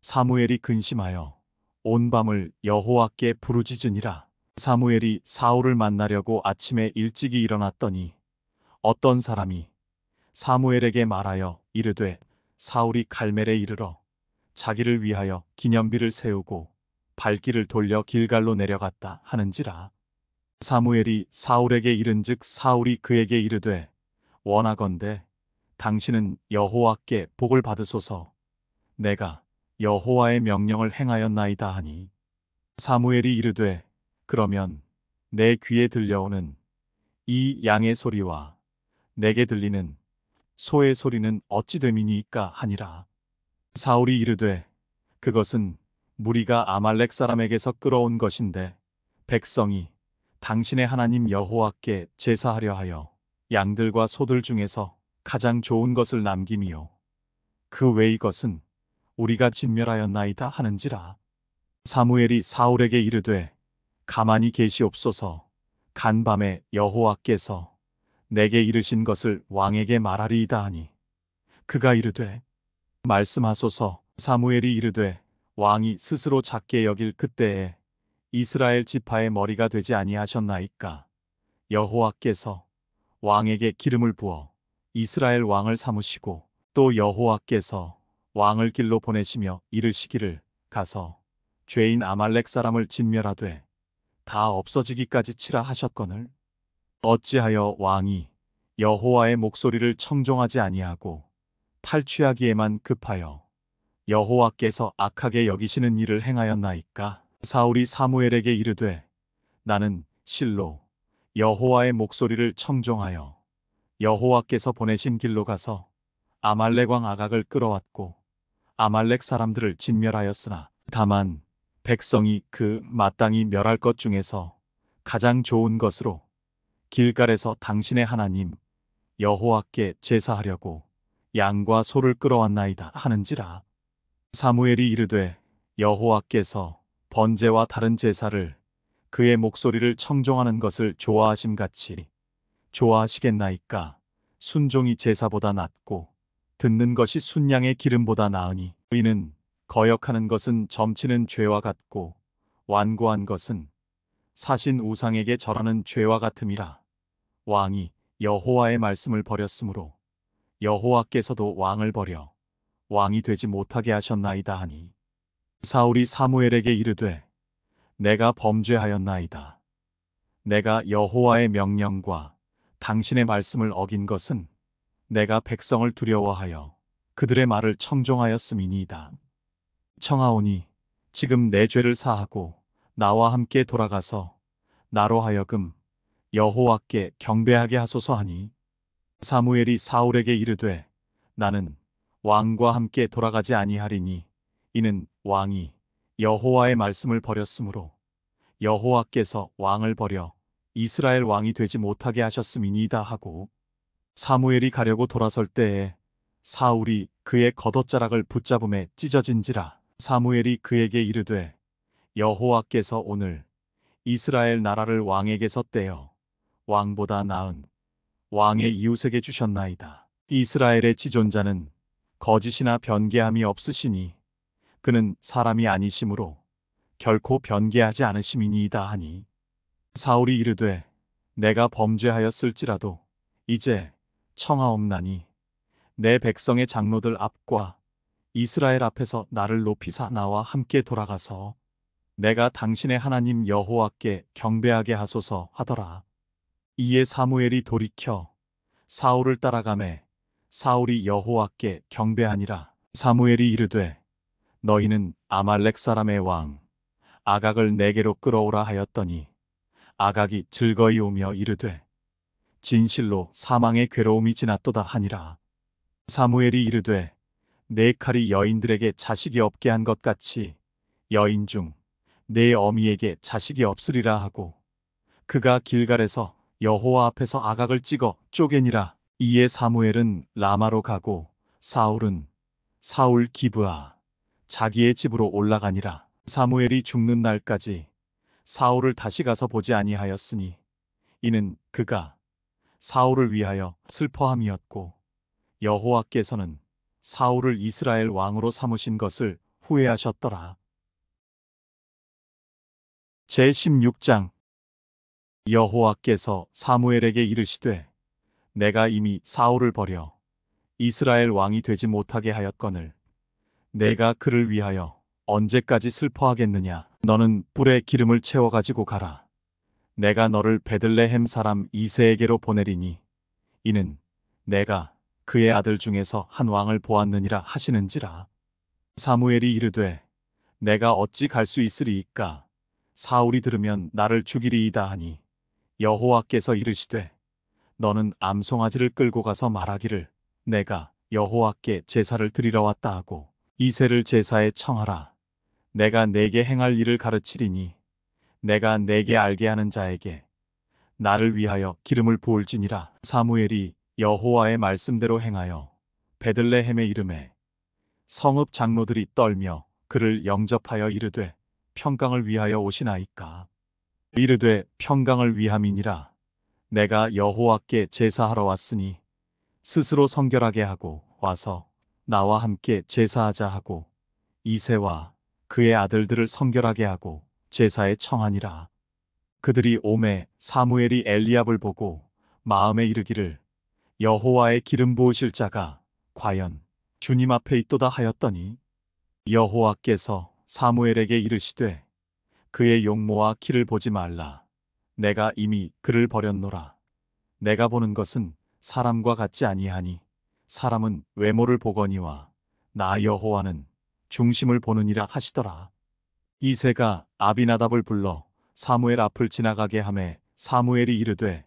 사무엘이 근심하여 온 밤을 여호와께 부르짖으니라. 사무엘이 사울을 만나려고 아침에 일찍이 일어났더니 어떤 사람이 사무엘에게 말하여 이르되 사울이 갈멜에 이르러 자기를 위하여 기념비를 세우고 발길을 돌려 길갈로 내려갔다 하는지라. 사무엘이 사울에게 이른즉 사울이 그에게 이르되 원하건대 당신은 여호와께 복을 받으소서. 내가 여호와의 명령을 행하였나이다 하니 사무엘이 이르되 그러면 내 귀에 들려오는 이 양의 소리와 내게 들리는 소의 소리는 어찌 됨이니까 하니라. 사울이 이르되 그것은 무리가 아말렉 사람에게서 끌어온 것인데 백성이 당신의 하나님 여호와께 제사하려 하여 양들과 소들 중에서 가장 좋은 것을 남김이요 그 외의 것은 우리가 진멸하였나이다 하는지라. 사무엘이 사울에게 이르되 가만히 계시옵소서. 간밤에 여호와께서 내게 이르신 것을 왕에게 말하리이다 하니 그가 이르되 말씀하소서. 사무엘이 이르되 왕이 스스로 작게 여길 그때에 이스라엘 지파의 머리가 되지 아니하셨나이까. 여호와께서 왕에게 기름을 부어 이스라엘 왕을 삼으시고 또 여호와께서 왕을 길로 보내시며 이르시기를 가서 죄인 아말렉 사람을 진멸하되 다 없어지기까지 치라 하셨거늘 어찌하여 왕이 여호와의 목소리를 청종하지 아니하고 탈취하기에만 급하여 여호와께서 악하게 여기시는 일을 행하였나이까. 사울이 사무엘에게 이르되 나는 실로 여호와의 목소리를 청종하여 여호와께서 보내신 길로 가서 아말렉 왕 아각을 끌어왔고 아말렉 사람들을 진멸하였으나 다만 백성이 그 마땅히 멸할 것 중에서 가장 좋은 것으로 길갈에서 당신의 하나님 여호와께 제사하려고 양과 소를 끌어왔나이다 하는지라. 사무엘이 이르되 여호와께서 번제와 다른 제사를 그의 목소리를 청종하는 것을 좋아하심같이 좋아하시겠나이까. 순종이 제사보다 낫고 듣는 것이 순양의 기름보다 나으니 이는 거역하는 것은 점치는 죄와 같고 완고한 것은 사신 우상에게 절하는 죄와 같음이라. 왕이 여호와의 말씀을 버렸으므로 여호와께서도 왕을 버려 왕이 되지 못하게 하셨나이다 하니 사울이 사무엘에게 이르되 내가 범죄하였나이다. 내가 여호와의 명령과 당신의 말씀을 어긴 것은 내가 백성을 두려워하여 그들의 말을 청종하였음이니이다. 청하오니 지금 내 죄를 사하고 나와 함께 돌아가서 나로 하여금 여호와께 경배하게 하소서 하니 사무엘이 사울에게 이르되 나는 왕과 함께 돌아가지 아니하리니 이는 왕이 여호와의 말씀을 버렸으므로 여호와께서 왕을 버려 이스라엘 왕이 되지 못하게 하셨음이니이다 하고 사무엘이 가려고 돌아설 때에 사울이 그의 겉옷자락을 붙잡음에 찢어진지라. 사무엘이 그에게 이르되 여호와께서 오늘 이스라엘 나라를 왕에게서 떼어 왕보다 나은 왕의 이웃에게 주셨나이다. 이스라엘의 지존자는 거짓이나 변개함이 없으시니 그는 사람이 아니시므로 결코 변개하지 않으심이니이다 하니 사울이 이르되 내가 범죄하였을지라도 이제 청하옵나니 내 백성의 장로들 앞과 이스라엘 앞에서 나를 높이사 나와 함께 돌아가서 내가 당신의 하나님 여호와께 경배하게 하소서 하더라. 이에 사무엘이 돌이켜 사울을 따라가매 사울이 여호와께 경배하니라. 사무엘이 이르되 너희는 아말렉 사람의 왕 아각을 내게로 끌어오라 하였더니 아각이 즐거이 오며 이르되 진실로 사망의 괴로움이 지났도다 하니라. 사무엘이 이르되 내 칼이 여인들에게 자식이 없게 한 것 같이 여인 중 내 어미에게 자식이 없으리라 하고 그가 길갈에서 여호와 앞에서 아각을 찍어 쪼개니라. 이에 사무엘은 라마로 가고 사울은 사울 기브아 자기의 집으로 올라가니라. 사무엘이 죽는 날까지 사울을 다시 가서 보지 아니하였으니 이는 그가 사울을 위하여 슬퍼함이었고 여호와께서는 사울을 이스라엘 왕으로 삼으신 것을 후회하셨더라. 제16장 여호와께서 사무엘에게 이르시되 내가 이미 사울을 버려 이스라엘 왕이 되지 못하게 하였거늘 내가 그를 위하여 언제까지 슬퍼하겠느냐. 너는 불에 기름을 채워 가지고 가라. 내가 너를 베들레헴 사람 이새에게로 보내리니 이는 내가 그의 아들 중에서 한 왕을 보았느니라 하시는지라. 사무엘이 이르되 내가 어찌 갈 수 있으리이까. 사울이 들으면 나를 죽이리이다 하니 여호와께서 이르시되 너는 암송아지를 끌고 가서 말하기를 내가 여호와께 제사를 드리러 왔다 하고 이새를 제사에 청하라. 내가 네게 행할 일을 가르치리니 내가 네게 알게 하는 자에게 나를 위하여 기름을 부을지니라. 사무엘이 여호와의 말씀대로 행하여 베들레헴의 이름에 성읍 장로들이 떨며 그를 영접하여 이르되 평강을 위하여 오시나이까. 이르되 평강을 위함이니라. 내가 여호와께 제사하러 왔으니 스스로 성결하게 하고 와서 나와 함께 제사하자 하고 이새와 그의 아들들을 성결하게 하고 제사에 청하니라. 그들이 오매 사무엘이 엘리압을 보고 마음에 이르기를 여호와의 기름 부으실 자가 과연 주님 앞에 있도다 하였더니 여호와께서 사무엘에게 이르시되 그의 용모와 키를 보지 말라. 내가 이미 그를 버렸노라. 내가 보는 것은 사람과 같지 아니하니 사람은 외모를 보거니와 나 여호와는 중심을 보느니라 하시더라. 이새가 아비나답을 불러 사무엘 앞을 지나가게 하매 사무엘이 이르되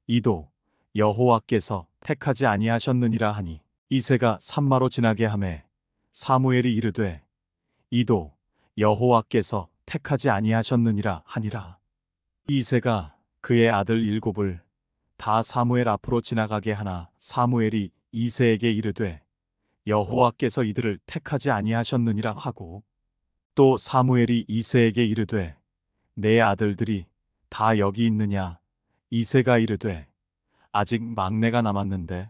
이도 여호와께서 택하지 아니하셨느니라 하니 이새가 산마로 지나게 하매 사무엘이 이르되 이도 여호와께서 택하지 아니하셨느니라 하니라. 이새가 그의 아들 7을 다 사무엘 앞으로 지나가게 하나 사무엘이 이새에게 이르되 여호와께서 이들을 택하지 아니하셨느니라 하고 또 사무엘이 이새에게 이르되 내 아들들이 다 여기 있느냐. 이새가 이르되 아직 막내가 남았는데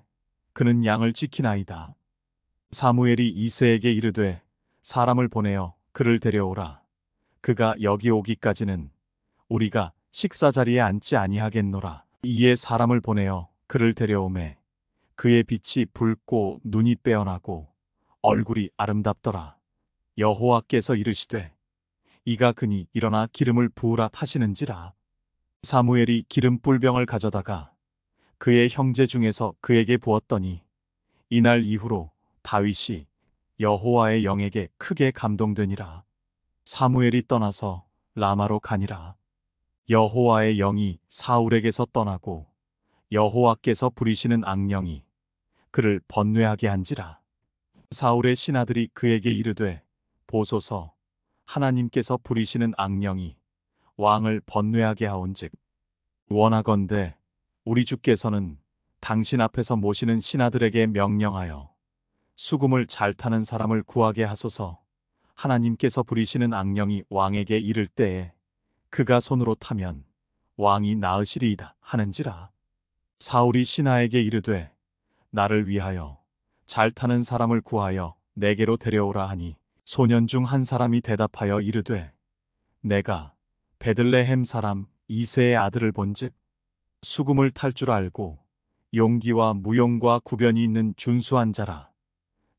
그는 양을 지키나이다. 사무엘이 이새에게 이르되 사람을 보내어 그를 데려오라. 그가 여기 오기까지는 우리가 식사 자리에 앉지 아니하겠노라. 이에 사람을 보내어 그를 데려오매 그의 빛이 붉고 눈이 빼어나고 얼굴이 아름답더라. 여호와께서 이르시되 이가 그니 일어나 기름을 부으라 하시는지라. 사무엘이 기름 뿔병을 가져다가 그의 형제 중에서 그에게 부었더니 이날 이후로 다윗이 여호와의 영에게 크게 감동되니라. 사무엘이 떠나서 라마로 가니라. 여호와의 영이 사울에게서 떠나고 여호와께서 부리시는 악령이 그를 번뇌하게 한지라. 사울의 신하들이 그에게 이르되 보소서 하나님께서 부리시는 악령이 왕을 번뇌하게 하온즉 원하건대 우리 주께서는 당신 앞에서 모시는 신하들에게 명령하여 수금을 잘 타는 사람을 구하게 하소서. 하나님께서 부리시는 악령이 왕에게 이를 때에 그가 손으로 타면 왕이 나으시리이다 하는지라. 사울이 신하에게 이르되 나를 위하여 잘 타는 사람을 구하여 내게로 데려오라 하니 소년 중 한 사람이 대답하여 이르되 내가 베들레헴 사람 이새의 아들을 본즉 수금을 탈 줄 알고 용기와 무용과 구변이 있는 준수한 자라.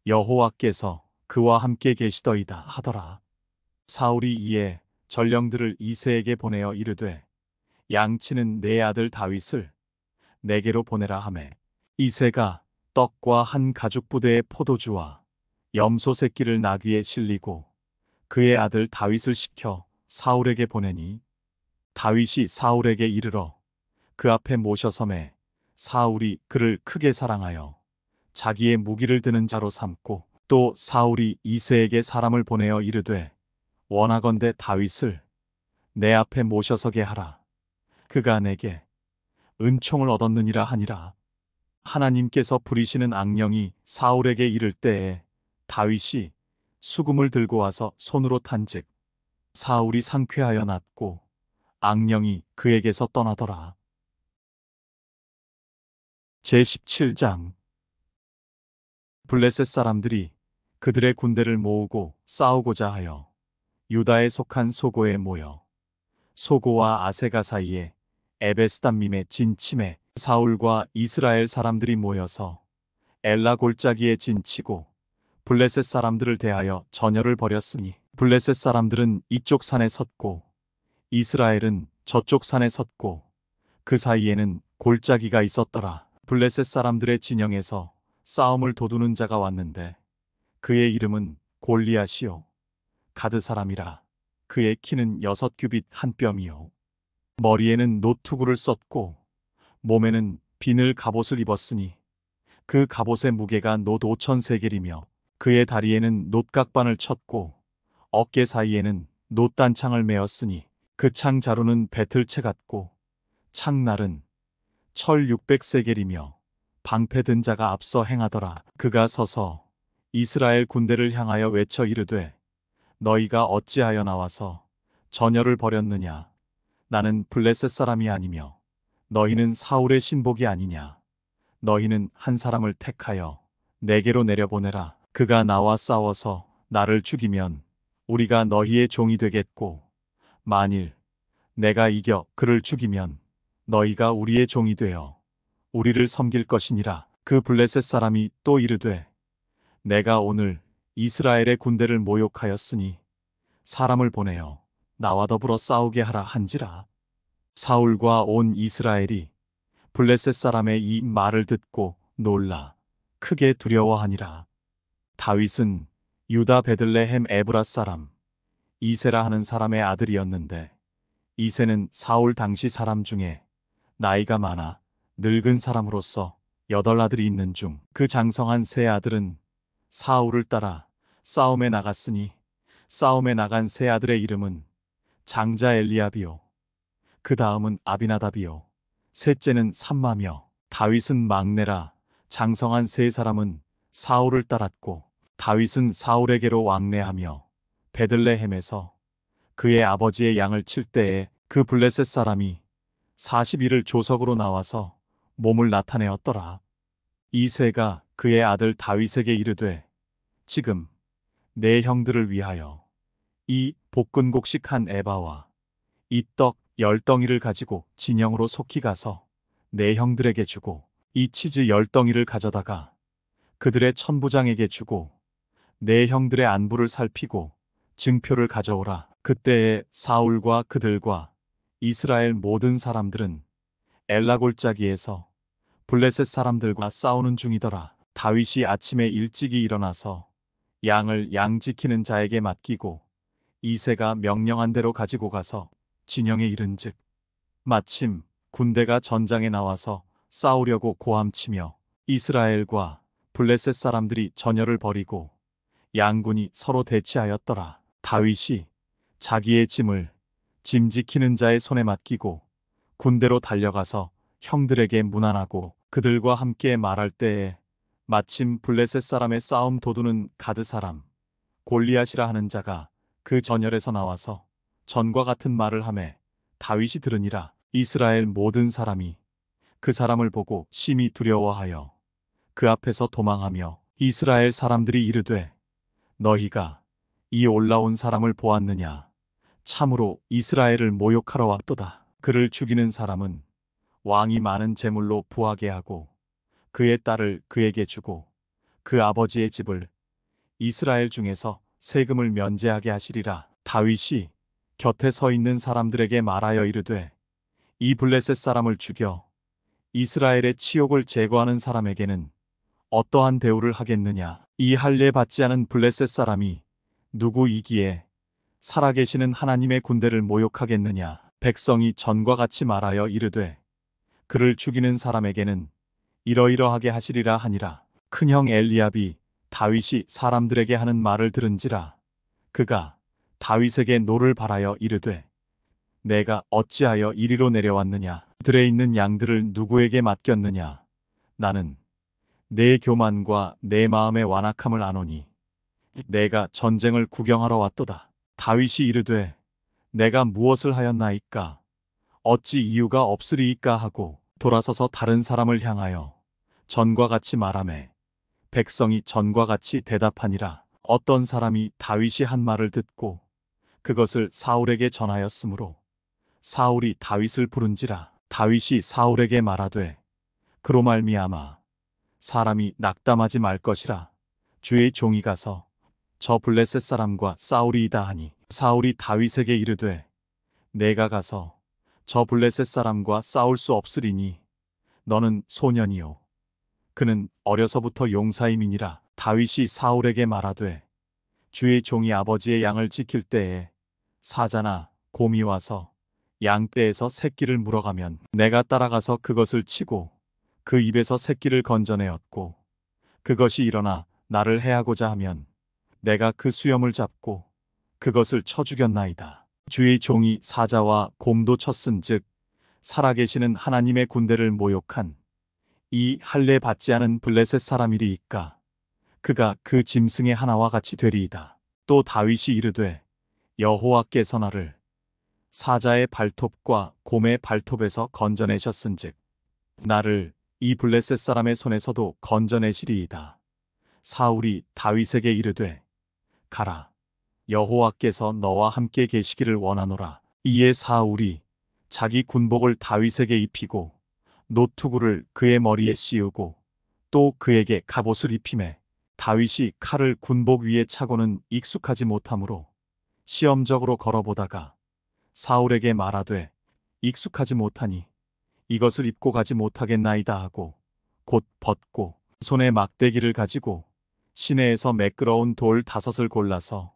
여호와께서 그와 함께 계시더이다 하더라. 사울이 이에 전령들을 이새에게 보내어 이르되 양치는 내 아들 다윗을 내게로 보내라 하매 이새가 떡과 한 가죽 부대의 포도주와 염소 새끼를 나귀에 실리고 그의 아들 다윗을 시켜 사울에게 보내니 다윗이 사울에게 이르러 그 앞에 모셔섬에 사울이 그를 크게 사랑하여 자기의 무기를 드는 자로 삼고 또 사울이 이새에게 사람을 보내어 이르되 원하건대 다윗을 내 앞에 모셔서게 하라. 그가 내게 은총을 얻었느니라 하니라. 하나님께서 부리시는 악령이 사울에게 이를 때에 다윗이 수금을 들고 와서 손으로 탄즉 사울이 상쾌하여 낫고 악령이 그에게서 떠나더라. 제17장 블레셋 사람들이 그들의 군대를 모으고 싸우고자 하여 유다에 속한 소고에 모여 소고와 아세가 사이에 에베스담밈에 진침해 사울과 이스라엘 사람들이 모여서 엘라 골짜기에 진치고 블레셋 사람들을 대하여 전열을 벌였으니 블레셋 사람들은 이쪽 산에 섰고 이스라엘은 저쪽 산에 섰고 그 사이에는 골짜기가 있었더라. 블레셋 사람들의 진영에서 싸움을 도두는 자가 왔는데 그의 이름은 골리앗이요 가드 사람이라. 그의 키는 6규빗 한 뼘이요 머리에는 노투구를 썼고 몸에는 비늘 갑옷을 입었으니 그 갑옷의 무게가 놋 5,000세겔이며 그의 다리에는 놋각반을 쳤고 어깨 사이에는 놋단창을 메었으니 그 창 자루는 배틀채 같고 창날은 철 600세겔이며 방패 든 자가 앞서 행하더라. 그가 서서 이스라엘 군대를 향하여 외쳐 이르되 너희가 어찌하여 나와서 전열을 벌였느냐. 나는 블레셋 사람이 아니며 너희는 사울의 신복이 아니냐. 너희는 한 사람을 택하여 내게로 내려보내라. 그가 나와 싸워서 나를 죽이면 우리가 너희의 종이 되겠고 만일 내가 이겨 그를 죽이면 너희가 우리의 종이 되어 우리를 섬길 것이니라. 그 블레셋 사람이 또 이르되 내가 오늘 이스라엘의 군대를 모욕하였으니 사람을 보내어 나와 더불어 싸우게 하라 한지라. 사울과 온 이스라엘이 블레셋 사람의 이 말을 듣고 놀라 크게 두려워하니라. 다윗은 유다 베들레헴 에브라 사람 이새라 하는 사람의 아들이었는데 이새는 사울 당시 사람 중에 나이가 많아 늙은 사람으로서 8아들이 있는 중 그 장성한 세 아들은 사울을 따라 싸움에 나갔으니 싸움에 나간 세 아들의 이름은 장자 엘리압이요 그 다음은 아비나답이요 셋째는 삼마며 다윗은 막내라. 장성한 세 사람은 사울을 따랐고 다윗은 사울에게로 왕래하며 베들레헴에서 그의 아버지의 양을 칠 때에 그 블레셋 사람이 40일을 조석으로 나와서 몸을 나타내었더라. 이새가 그의 아들 다윗에게 이르되 지금 내 형들을 위하여 이 볶은곡식 한 에바와 이 떡 10덩이를 가지고 진영으로 속히 가서 내 형들에게 주고 이 치즈 10덩이를 가져다가 그들의 천부장에게 주고 내 형들의 안부를 살피고 증표를 가져오라. 그때에 사울과 그들과 이스라엘 모든 사람들은 엘라 골짜기에서 블레셋 사람들과 싸우는 중이더라. 다윗이 아침에 일찍이 일어나서 양을 양 지키는 자에게 맡기고 이새가 명령한 대로 가지고 가서 진영에 이른즉 마침 군대가 전장에 나와서 싸우려고 고함치며 이스라엘과 블레셋 사람들이 전열을 벌이고 양군이 서로 대치하였더라. 다윗이 자기의 짐을 짐 지키는 자의 손에 맡기고 군대로 달려가서 형들에게 문안하고 그들과 함께 말할 때에 마침 블레셋 사람의 싸움 도두는 가드 사람 골리앗이라 하는 자가 그 전열에서 나와서 전과 같은 말을 하매 다윗이 들으니라. 이스라엘 모든 사람이 그 사람을 보고 심히 두려워하여 그 앞에서 도망하며 이스라엘 사람들이 이르되 너희가 이 올라온 사람을 보았느냐. 참으로 이스라엘을 모욕하러 왔도다. 그를 죽이는 사람은 왕이 많은 재물로 부하게 하고 그의 딸을 그에게 주고 그 아버지의 집을 이스라엘 중에서 세금을 면제하게 하시리라. 다윗이 곁에 서 있는 사람들에게 말하여 이르되 이 블레셋 사람을 죽여 이스라엘의 치욕을 제거하는 사람에게는 어떠한 대우를 하겠느냐. 이 할례 받지 않은 블레셋 사람이 누구이기에 살아계시는 하나님의 군대를 모욕하겠느냐. 백성이 전과 같이 말하여 이르되 그를 죽이는 사람에게는 이러이러하게 하시리라 하니라. 큰형 엘리압이 다윗이 사람들에게 하는 말을 들은지라. 그가 다윗에게 노를 바라여 이르되 내가 어찌하여 이리로 내려왔느냐. 들에 있는 양들을 누구에게 맡겼느냐. 나는 내 교만과 내 마음의 완악함을 아노니 내가 전쟁을 구경하러 왔도다. 다윗이 이르되 내가 무엇을 하였나이까. 어찌 이유가 없으리이까 하고 돌아서서 다른 사람을 향하여 전과 같이 말하매 백성이 전과 같이 대답하니라. 어떤 사람이 다윗이 한 말을 듣고 그것을 사울에게 전하였으므로 사울이 다윗을 부른지라. 다윗이 사울에게 말하되 그로 말미암아 사람이 낙담하지 말 것이라. 주의 종이 가서 저 블레셋 사람과 싸우리이다 하니 사울이 다윗에게 이르되 내가 가서 저 블레셋 사람과 싸울 수 없으리니 너는 소년이요 그는 어려서부터 용사임이니라. 다윗이 사울에게 말하되 주의 종이 아버지의 양을 지킬 때에 사자나 곰이 와서 양떼에서 새끼를 물어가면 내가 따라가서 그것을 치고 그 입에서 새끼를 건져내었고 그것이 일어나 나를 해하고자 하면 내가 그 수염을 잡고 그것을 쳐 죽였나이다. 주의 종이 사자와 곰도 쳤은즉 살아계시는 하나님의 군대를 모욕한 이 할례 받지 않은 블레셋 사람이리이까. 그가 그 짐승의 하나와 같이 되리이다. 또 다윗이 이르되 여호와께서 나를 사자의 발톱과 곰의 발톱에서 건져내셨은즉 나를 이 블레셋 사람의 손에서도 건져내시리이다. 사울이 다윗에게 이르되 가라. 여호와께서 너와 함께 계시기를 원하노라. 이에 사울이 자기 군복을 다윗에게 입히고 노투구를 그의 머리에 씌우고 또 그에게 갑옷을 입히매 다윗이 칼을 군복 위에 차고는 익숙하지 못하므로 시험적으로 걸어보다가 사울에게 말하되 익숙하지 못하니 이것을 입고 가지 못하겠나이다 하고 곧 벗고 손에 막대기를 가지고 시내에서 매끄러운 돌 5을 골라서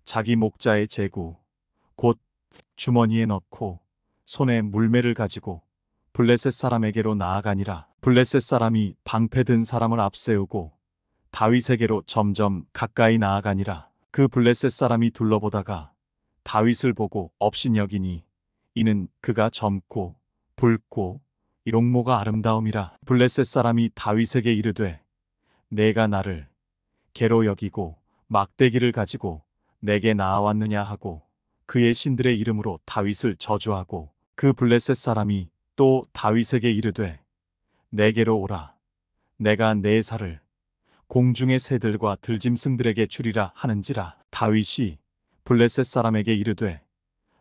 자기 목자의 제구 곧 주머니에 넣고 손에 물매를 가지고 블레셋 사람에게로 나아가니라. 블레셋 사람이 방패 든 사람을 앞세우고 다윗에게로 점점 가까이 나아가니라. 그 블레셋 사람이 둘러보다가 다윗을 보고 업신여기니 이는 그가 젊고 붉고 이롱모가 아름다움이라. 블레셋 사람이 다윗에게 이르되 내가 나를 개로 여기고 막대기를 가지고 내게 나아왔느냐 하고 그의 신들의 이름으로 다윗을 저주하고 그 블레셋 사람이 또 다윗에게 이르되 내게로 오라. 내가 내 살을 공중의 새들과 들짐승들에게 주리라 하는지라. 다윗이 블레셋 사람에게 이르되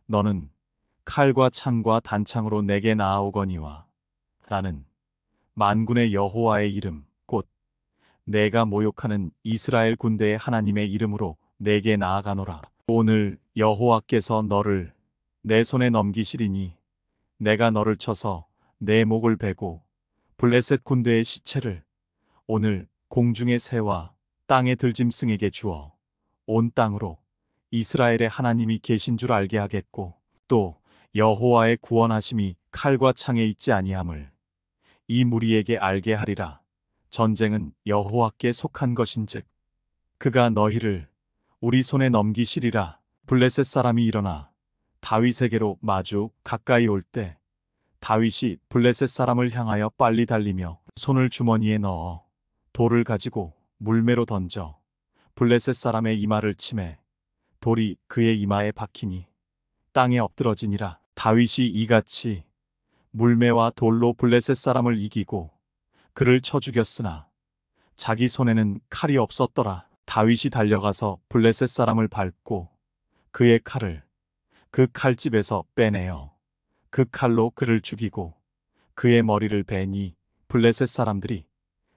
너는 칼과 창과 단창으로 내게 나아오거니와 나는 만군의 여호와의 이름 곧 내가 모욕하는 이스라엘 군대의 하나님의 이름으로 내게 나아가노라. 오늘 여호와께서 너를 내 손에 넘기시리니 내가 너를 쳐서 내 목을 베고 블레셋 군대의 시체를 오늘 공중의 새와 땅의 들짐승에게 주어 온 땅으로 이스라엘의 하나님이 계신 줄 알게 하겠고 또 여호와의 구원하심이 칼과 창에 있지 아니함을 이 무리에게 알게 하리라. 전쟁은 여호와께 속한 것인즉 그가 너희를 우리 손에 넘기시리라. 블레셋 사람이 일어나 다윗에게로 마주 가까이 올 때 다윗이 블레셋 사람을 향하여 빨리 달리며 손을 주머니에 넣어 돌을 가지고 물매로 던져 블레셋 사람의 이마를 치매 돌이 그의 이마에 박히니 땅에 엎드러지니라. 다윗이 이같이 물매와 돌로 블레셋 사람을 이기고 그를 쳐 죽였으나 자기 손에는 칼이 없었더라. 다윗이 달려가서 블레셋 사람을 밟고 그의 칼을 그 칼집에서 빼내어 그 칼로 그를 죽이고 그의 머리를 베니 블레셋 사람들이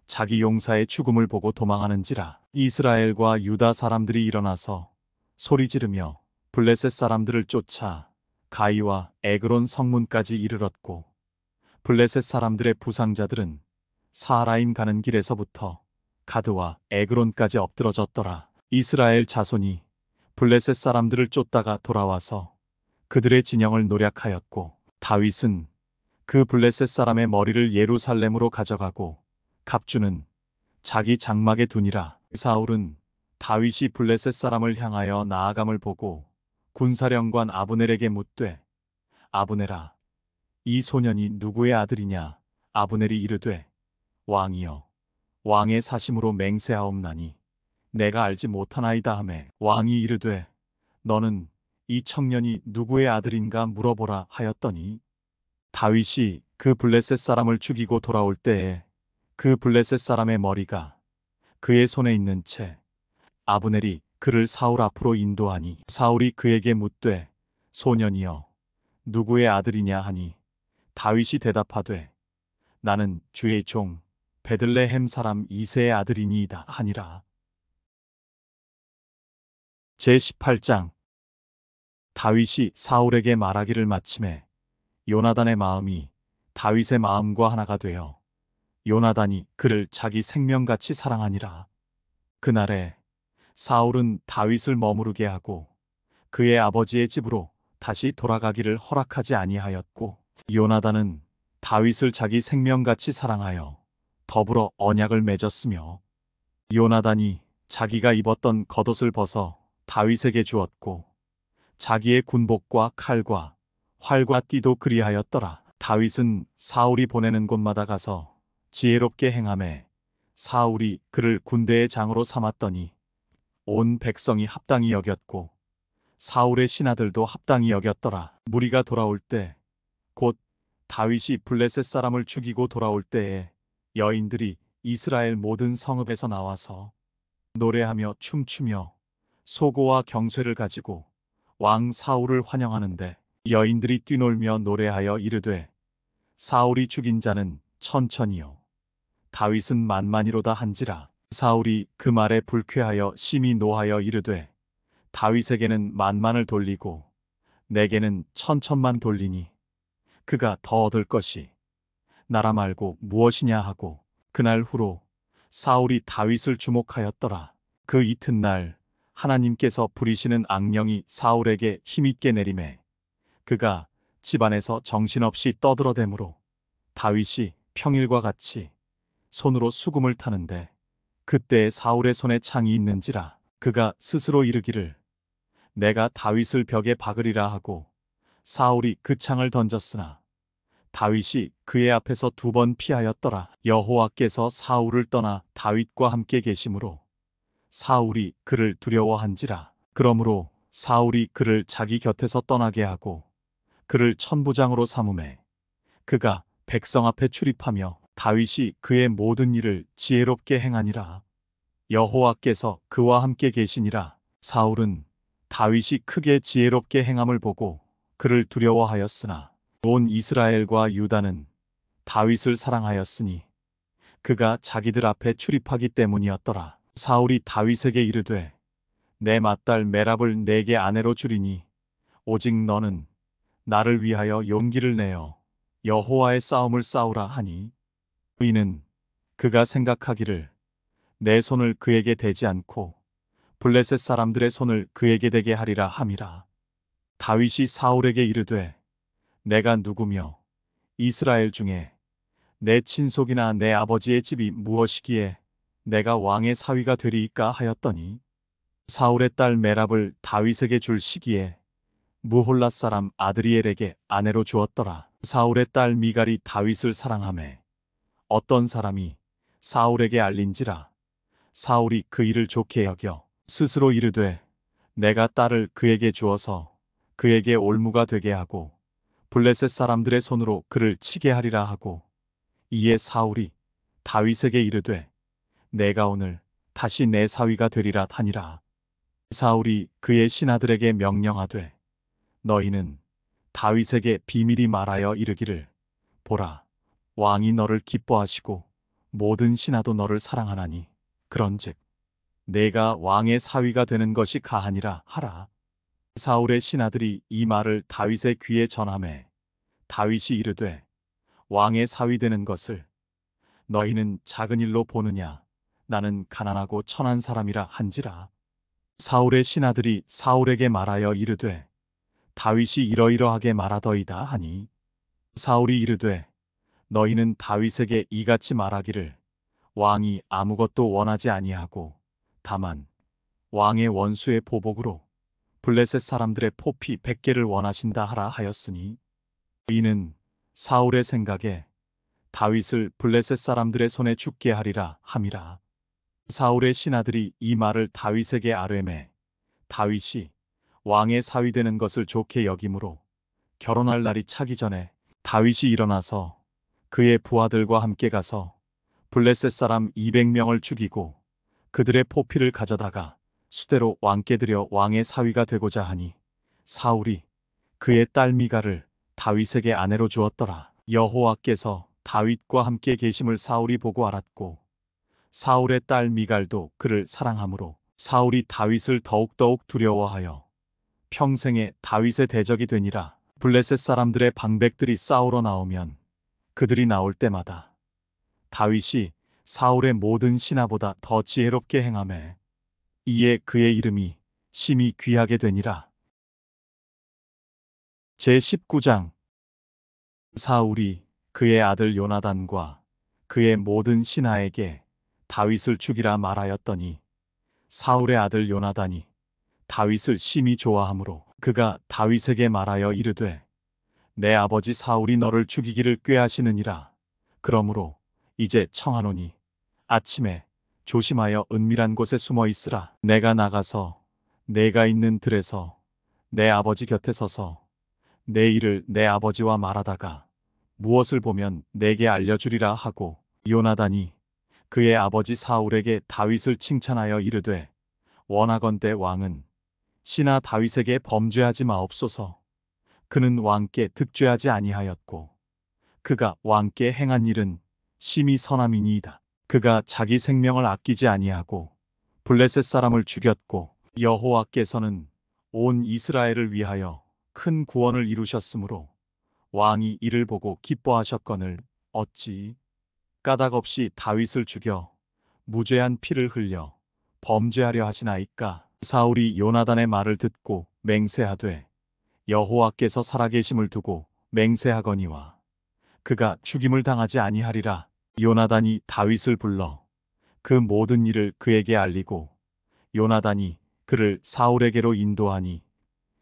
자기 용사의 죽음을 보고 도망하는지라. 이스라엘과 유다 사람들이 일어나서 소리 지르며 블레셋 사람들을 쫓아 가이와 에그론 성문까지 이르렀고 블레셋 사람들의 부상자들은 사라임 가는 길에서부터 가드와 에그론까지 엎드러졌더라. 이스라엘 자손이 블레셋 사람들을 쫓다가 돌아와서 그들의 진영을 노략하였고 다윗은 그 블레셋 사람의 머리를 예루살렘으로 가져가고 갑주는 자기 장막에 두니라. 사울은 다윗이 블레셋 사람을 향하여 나아감을 보고 군사령관 아브넬에게 묻되 아브넬아 이 소년이 누구의 아들이냐. 아브넬이 이르되 왕이여 왕의 사심으로 맹세하옵나니 내가 알지 못하나이다 하매 왕이 이르되 너는 이 청년이 누구의 아들인가 물어보라 하였더니 다윗이 그 블레셋 사람을 죽이고 돌아올 때에 그 블레셋 사람의 머리가 그의 손에 있는 채 아브넬이 그를 사울 앞으로 인도하니 사울이 그에게 묻되 소년이여 누구의 아들이냐 하니 다윗이 대답하되 나는 주의 종 베들레헴 사람 이새의 아들이니이다 하니라. 제18장 다윗이 사울에게 말하기를 마침에 요나단의 마음이 다윗의 마음과 하나가 되어 요나단이 그를 자기 생명같이 사랑하니라. 그날에 사울은 다윗을 머무르게 하고 그의 아버지의 집으로 다시 돌아가기를 허락하지 아니하였고 요나단은 다윗을 자기 생명같이 사랑하여 더불어 언약을 맺었으며 요나단이 자기가 입었던 겉옷을 벗어 다윗에게 주었고 자기의 군복과 칼과 활과 띠도 그리하였더라. 다윗은 사울이 보내는 곳마다 가서 지혜롭게 행하매 사울이 그를 군대의 장으로 삼았더니 온 백성이 합당히 여겼고 사울의 신하들도 합당히 여겼더라. 무리가 돌아올 때 곧 다윗이 블레셋 사람을 죽이고 돌아올 때에 여인들이 이스라엘 모든 성읍에서 나와서 노래하며 춤추며 소고와 경쇠를 가지고 왕 사울을 환영하는데 여인들이 뛰놀며 노래하여 이르되 사울이 죽인 자는 천천히요 다윗은 만만이로다 한지라. 사울이 그 말에 불쾌하여 심히 노하여 이르되 다윗에게는 만만을 돌리고 내게는 천천만 돌리니 그가 더 얻을 것이 나라 말고 무엇이냐 하고 그날 후로 사울이 다윗을 주목하였더라. 그 이튿날 하나님께서 부리시는 악령이 사울에게 힘있게 내림에 그가 집안에서 정신없이 떠들어대므로 다윗이 평일과 같이 손으로 수금을 타는데 그때에 사울의 손에 창이 있는지라. 그가 스스로 이르기를 내가 다윗을 벽에 박으리라 하고 사울이 그 창을 던졌으나 다윗이 그의 앞에서 2번 피하였더라. 여호와께서 사울을 떠나 다윗과 함께 계심으로 사울이 그를 두려워한지라. 그러므로 사울이 그를 자기 곁에서 떠나게 하고 그를 천부장으로 삼음에 그가 백성 앞에 출입하며 다윗이 그의 모든 일을 지혜롭게 행하니라. 여호와께서 그와 함께 계시니라. 사울은 다윗이 크게 지혜롭게 행함을 보고 그를 두려워하였으나 온 이스라엘과 유다는 다윗을 사랑하였으니 그가 자기들 앞에 출입하기 때문이었더라. 사울이 다윗에게 이르되 내 맏딸 메랍을 내게 아내로 주리니 오직 너는 나를 위하여 용기를 내어 여호와의 싸움을 싸우라 하니 이는 그가 생각하기를 내 손을 그에게 대지 않고 블레셋 사람들의 손을 그에게 대게 하리라 함이라. 다윗이 사울에게 이르되 내가 누구며 이스라엘 중에 내 친속이나 내 아버지의 집이 무엇이기에 내가 왕의 사위가 되리이까 하였더니 사울의 딸 메랍을 다윗에게 줄 시기에 무홀랏 사람 아드리엘에게 아내로 주었더라. 사울의 딸 미갈이 다윗을 사랑하매 어떤 사람이 사울에게 알린지라. 사울이 그 일을 좋게 여겨 스스로 이르되 내가 딸을 그에게 주어서 그에게 올무가 되게 하고 블레셋 사람들의 손으로 그를 치게 하리라 하고 이에 사울이 다윗에게 이르되 내가 오늘 다시 내 사위가 되리라 하니라. 사울이 그의 신하들에게 명령하되 너희는 다윗에게 비밀히 말하여 이르기를 보라 왕이 너를 기뻐하시고 모든 신하도 너를 사랑하나니 그런즉 내가 왕의 사위가 되는 것이 가하니라 하라. 사울의 신하들이 이 말을 다윗의 귀에 전하매 다윗이 이르되 왕의 사위 되는 것을 너희는 작은 일로 보느냐 나는 가난하고 천한 사람이라 한지라. 사울의 신하들이 사울에게 말하여 이르되 다윗이 이러이러하게 말하더이다 하니 사울이 이르되 너희는 다윗에게 이같이 말하기를 왕이 아무것도 원하지 아니하고 다만 왕의 원수의 보복으로 블레셋 사람들의 포피 100개를 원하신다 하라 하였으니 이는 사울의 생각에 다윗을 블레셋 사람들의 손에 죽게 하리라 함이라. 사울의 신하들이 이 말을 다윗에게 아뢰매 다윗이 왕의 사위 되는 것을 좋게 여김으로 결혼할 날이 차기 전에 다윗이 일어나서 그의 부하들과 함께 가서 블레셋 사람 200명을 죽이고 그들의 포피를 가져다가 수대로 왕께 드려 왕의 사위가 되고자 하니 사울이 그의 딸 미갈을 다윗에게 아내로 주었더라. 여호와께서 다윗과 함께 계심을 사울이 보고 알았고 사울의 딸 미갈도 그를 사랑하므로 사울이 다윗을 더욱더욱 두려워하여 평생에 다윗의 대적이 되니라. 블레셋 사람들의 방백들이 싸우러 나오면 그들이 나올 때마다 다윗이 사울의 모든 신하보다 더 지혜롭게 행하매 이에 그의 이름이 심히 귀하게 되니라. 제19장 사울이 그의 아들 요나단과 그의 모든 신하에게 다윗을 죽이라 말하였더니 사울의 아들 요나단이 다윗을 심히 좋아하므로 그가 다윗에게 말하여 이르되 내 아버지 사울이 너를 죽이기를 꾀하시느니라. 그러므로 이제 청하노니 아침에 조심하여 은밀한 곳에 숨어 있으라. 내가 나가서 내가 있는 들에서 내 아버지 곁에 서서 내 일을 내 아버지와 말하다가 무엇을 보면 내게 알려주리라 하고 요나단이 그의 아버지 사울에게 다윗을 칭찬하여 이르되 원하건대 왕은 신하 다윗에게 범죄하지 마옵소서. 그는 왕께 득죄하지 아니하였고 그가 왕께 행한 일은 심히 선함이니이다. 그가 자기 생명을 아끼지 아니하고 블레셋 사람을 죽였고 여호와께서는 온 이스라엘을 위하여 큰 구원을 이루셨으므로 왕이 이를 보고 기뻐하셨거늘 어찌 까닭 없이 다윗을 죽여 무죄한 피를 흘려 범죄하려 하시나이까. 사울이 요나단의 말을 듣고 맹세하되 여호와께서 살아계심을 두고 맹세하거니와 그가 죽임을 당하지 아니하리라. 요나단이 다윗을 불러 그 모든 일을 그에게 알리고 요나단이 그를 사울에게로 인도하니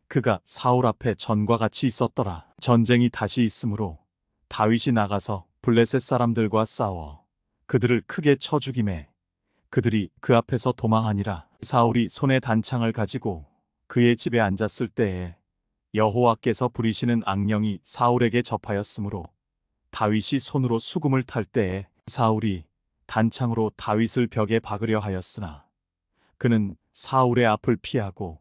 그가 사울 앞에 전과 같이 있었더라. 전쟁이 다시 있으므로 다윗이 나가서 블레셋 사람들과 싸워 그들을 크게 쳐 죽이매 그들이 그 앞에서 도망하니라. 사울이 손에 단창을 가지고 그의 집에 앉았을 때에 여호와께서 부리시는 악령이 사울에게 접하였으므로 다윗이 손으로 수금을 탈 때에 사울이 단창으로 다윗을 벽에 박으려 하였으나 그는 사울의 앞을 피하고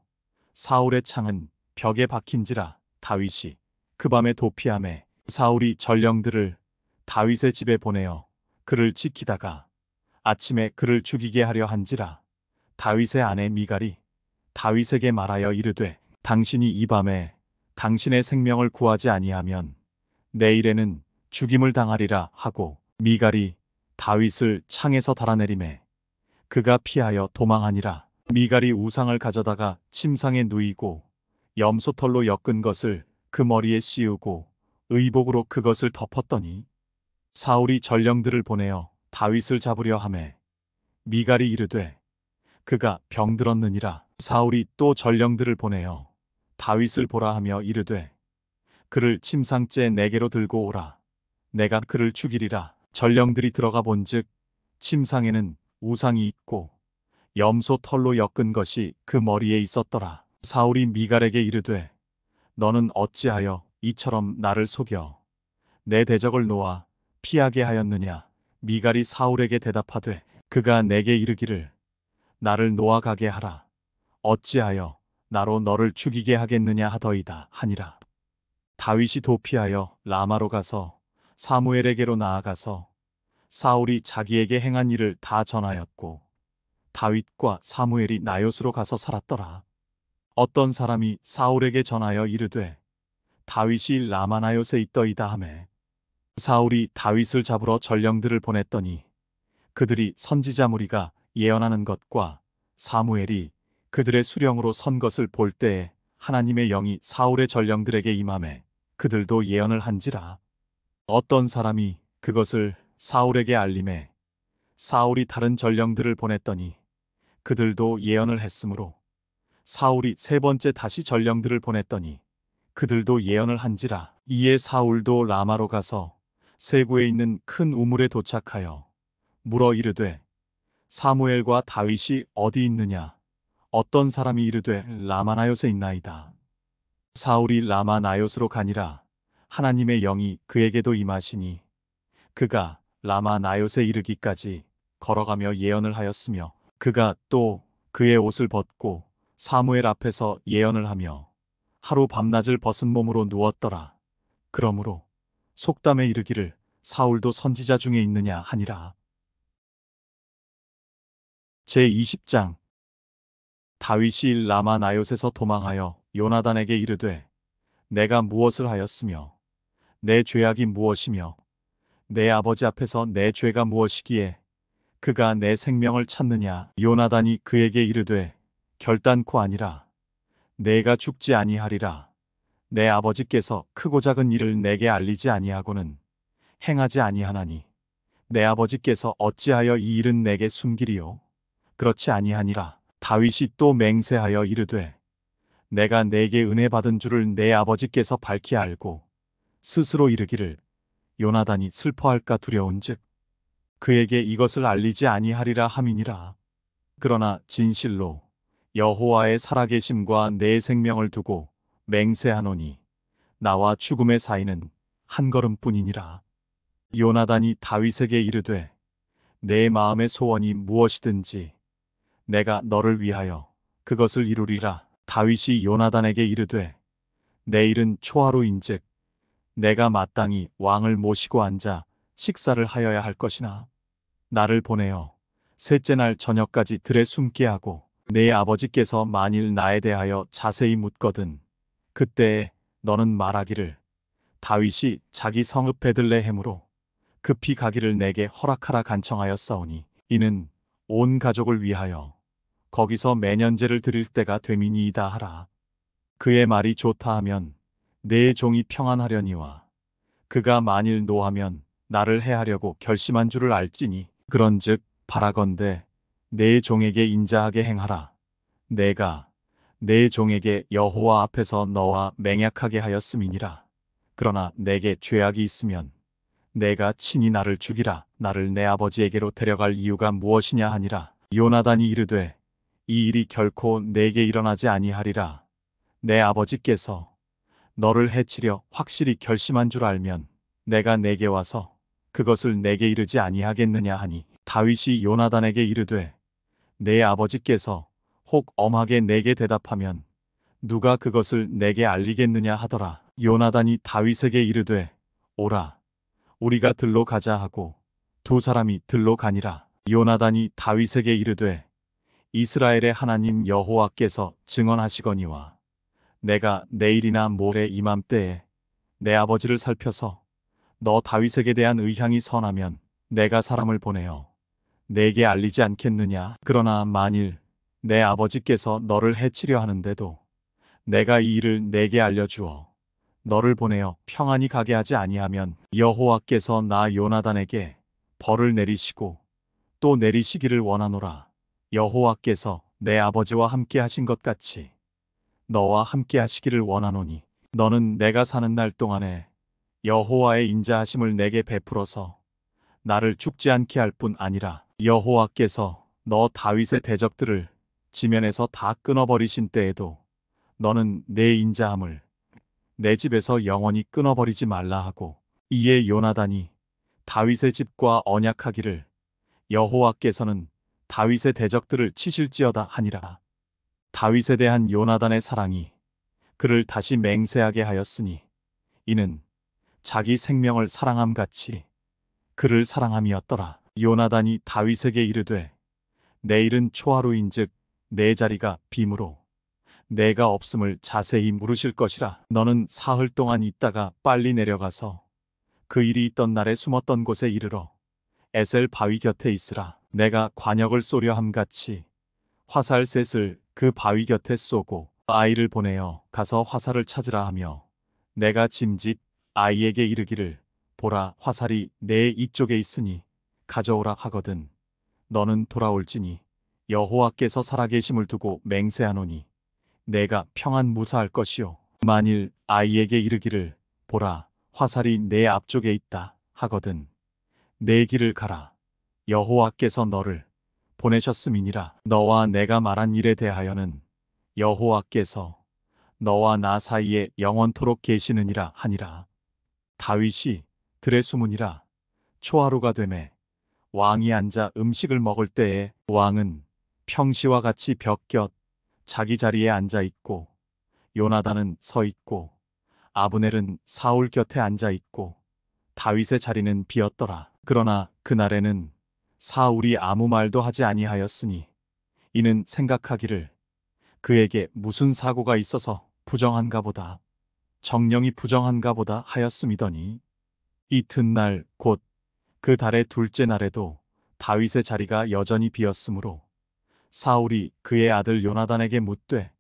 사울의 창은 벽에 박힌지라. 다윗이 그 밤에 도피하매 사울이 전령들을 다윗의 집에 보내어 그를 지키다가 아침에 그를 죽이게 하려 한지라. 다윗의 아내 미갈이 다윗에게 말하여 이르되 당신이 이 밤에 당신의 생명을 구하지 아니하면 내일에는 죽임을 당하리라 하고 미갈이 다윗을 창에서 달아내리매 그가 피하여 도망하니라. 미갈이 우상을 가져다가 침상에 누이고 염소털로 엮은 것을 그 머리에 씌우고 의복으로 그것을 덮었더니 사울이 전령들을 보내어 다윗을 잡으려 하매 미갈이 이르되 그가 병들었느니라. 사울이 또 전령들을 보내어 다윗을 보라 하며 이르되 그를 침상째 내게로 들고 오라. 내가 그를 죽이리라. 전령들이 들어가 본즉 침상에는 우상이 있고 염소 털로 엮은 것이 그 머리에 있었더라. 사울이 미갈에게 이르되 너는 어찌하여 이처럼 나를 속여 내 대적을 놓아 피하게 하였느냐. 미갈이 사울에게 대답하되 그가 내게 이르기를 나를 놓아가게 하라. 어찌하여 나로 너를 죽이게 하겠느냐 하더이다 하니라. 다윗이 도피하여 라마로 가서 사무엘에게로 나아가서 사울이 자기에게 행한 일을 다 전하였고 다윗과 사무엘이 나요스로 가서 살았더라. 어떤 사람이 사울에게 전하여 이르되 다윗이 라마나요스에 있더이다 하매 사울이 다윗을 잡으러 전령들을 보냈더니 그들이 선지자 무리가 예언하는 것과 사무엘이 그들의 수령으로 선 것을 볼 때에 하나님의 영이 사울의 전령들에게 임하매 그들도 예언을 한지라. 어떤 사람이 그것을 사울에게 알림해 사울이 다른 전령들을 보냈더니 그들도 예언을 했으므로 사울이 세 번째 다시 전령들을 보냈더니 그들도 예언을 한지라. 이에 사울도 라마로 가서 세구에 있는 큰 우물에 도착하여 물어 이르되 사무엘과 다윗이 어디 있느냐? 어떤 사람이 이르되 라마 나요스에 있나이다. 사울이 라마 나요스로 가니라. 하나님의 영이 그에게도 임하시니 그가 라마 나요스에 이르기까지 걸어가며 예언을 하였으며 그가 또 그의 옷을 벗고 사무엘 앞에서 예언을 하며 하루 밤낮을 벗은 몸으로 누웠더라. 그러므로 속담에 이르기를 사울도 선지자 중에 있느냐 하니라. 제20장. 다윗이 라마 나요스에서 도망하여 요나단에게 이르되 내가 무엇을 하였으며 내 죄악이 무엇이며 내 아버지 앞에서 내 죄가 무엇이기에 그가 내 생명을 찾느냐. 요나단이 그에게 이르되 결단코 아니라 내가 죽지 아니하리라. 내 아버지께서 크고 작은 일을 내게 알리지 아니하고는 행하지 아니하나니 내 아버지께서 어찌하여 이 일은 내게 숨기리요. 그렇지 아니하니라. 다윗이 또 맹세하여 이르되 내가 내게 은혜 받은 줄을 내 아버지께서 밝히 알고 스스로 이르기를 요나단이 슬퍼할까 두려운즉 그에게 이것을 알리지 아니하리라 함이니라. 그러나 진실로 여호와의 살아계심과 내 생명을 두고 맹세하노니 나와 죽음의 사이는 한 걸음뿐이니라. 요나단이 다윗에게 이르되 내 마음의 소원이 무엇이든지 내가 너를 위하여 그것을 이루리라. 다윗이 요나단에게 이르되 내일은 초하루인즉 내가 마땅히 왕을 모시고 앉아 식사를 하여야 할 것이나 나를 보내어 셋째 날 저녁까지 들에 숨게 하고 내 아버지께서 만일 나에 대하여 자세히 묻거든 그때에 너는 말하기를 다윗이 자기 성읍 베들레헴으로 급히 가기를 내게 허락하라 간청하였사오니 이는 온 가족을 위하여 거기서 매년제를 드릴 때가 되미니이다 하라. 그의 말이 좋다 하면 내 종이 평안하려니와 그가 만일 노하면 나를 해하려고 결심한 줄을 알지니 그런즉 바라건대 내 종에게 인자하게 행하라. 내가 내 종에게 여호와 앞에서 너와 맹약하게 하였음이니라. 그러나 내게 죄악이 있으면 내가 친히 나를 죽이라. 나를 내 아버지에게로 데려갈 이유가 무엇이냐 하니라. 요나단이 이르되 이 일이 결코 내게 일어나지 아니하리라. 내 아버지께서 너를 해치려 확실히 결심한 줄 알면 내가 내게 와서 그것을 내게 이르지 아니하겠느냐 하니 다윗이 요나단에게 이르되 내 아버지께서 혹 엄하게 내게 대답하면 누가 그것을 내게 알리겠느냐 하더라. 요나단이 다윗에게 이르되 오라 우리가 들로 가자 하고 두 사람이 들로 가니라. 요나단이 다윗에게 이르되 이스라엘의 하나님 여호와께서 증언하시거니와 내가 내일이나 모레 이맘때에 내 아버지를 살펴서 너 다윗에게 대한 의향이 선하면 내가 사람을 보내어 내게 알리지 않겠느냐. 그러나 만일 내 아버지께서 너를 해치려 하는데도 내가 이 일을 내게 알려주어 너를 보내어 평안히 가게 하지 아니하면 여호와께서 나 요나단에게 벌을 내리시고 또 내리시기를 원하노라. 여호와께서 내 아버지와 함께 하신 것 같이 너와 함께 하시기를 원하노니 너는 내가 사는 날 동안에 여호와의 인자하심을 내게 베풀어서 나를 죽지 않게 할 뿐 아니라 여호와께서 너 다윗의 대적들을 지면에서 다 끊어버리신 때에도 너는 내 인자함을 내 집에서 영원히 끊어버리지 말라 하고 이에 요나단이 다윗의 집과 언약하기를 여호와께서는 다윗의 대적들을 치실지어다 하니라. 다윗에 대한 요나단의 사랑이 그를 다시 맹세하게 하였으니 이는 자기 생명을 사랑함 같이 그를 사랑함이었더라. 요나단이 다윗에게 이르되 내일은 초하루인즉 내 자리가 빔으로 내가 없음을 자세히 물으실 것이라. 너는 사흘 동안 있다가 빨리 내려가서 그 일이 있던 날에 숨었던 곳에 이르러 에셀 바위 곁에 있으라. 내가 관역을 쏘려 함같이 화살 셋을 그 바위 곁에 쏘고 아이를 보내어 가서 화살을 찾으라 하며 내가 짐짓 아이에게 이르기를 보라 화살이 내 이쪽에 있으니 가져오라 하거든 너는 돌아올지니 여호와께서 살아계심을 두고 맹세하노니 내가 평안 무사할 것이요 만일 아이에게 이르기를 보라 화살이 내 앞쪽에 있다 하거든 내 길을 가라 여호와께서 너를 보내셨음이니라. 너와 내가 말한 일에 대하여는 여호와께서 너와 나 사이에 영원토록 계시느니라 하니라. 다윗이 들에 숨으니라. 초하루가 되매 왕이 앉아 음식을 먹을 때에 왕은 평시와 같이 벽 곁 자기 자리에 앉아 있고 요나단은 서 있고 아브넬은 사울 곁에 앉아 있고 다윗의 자리는 비었더라. 그러나 그날에는 사울이 아무 말도 하지 아니하였으니 이는 생각하기를 그에게 무슨 사고가 있어서 부정한가 보다 정령이 부정한가 보다 하였음이더니 이튿날 곧 그 달의 둘째 날에도 다윗의 자리가 여전히 비었으므로 사울이 그의 아들 요나단에게 묻되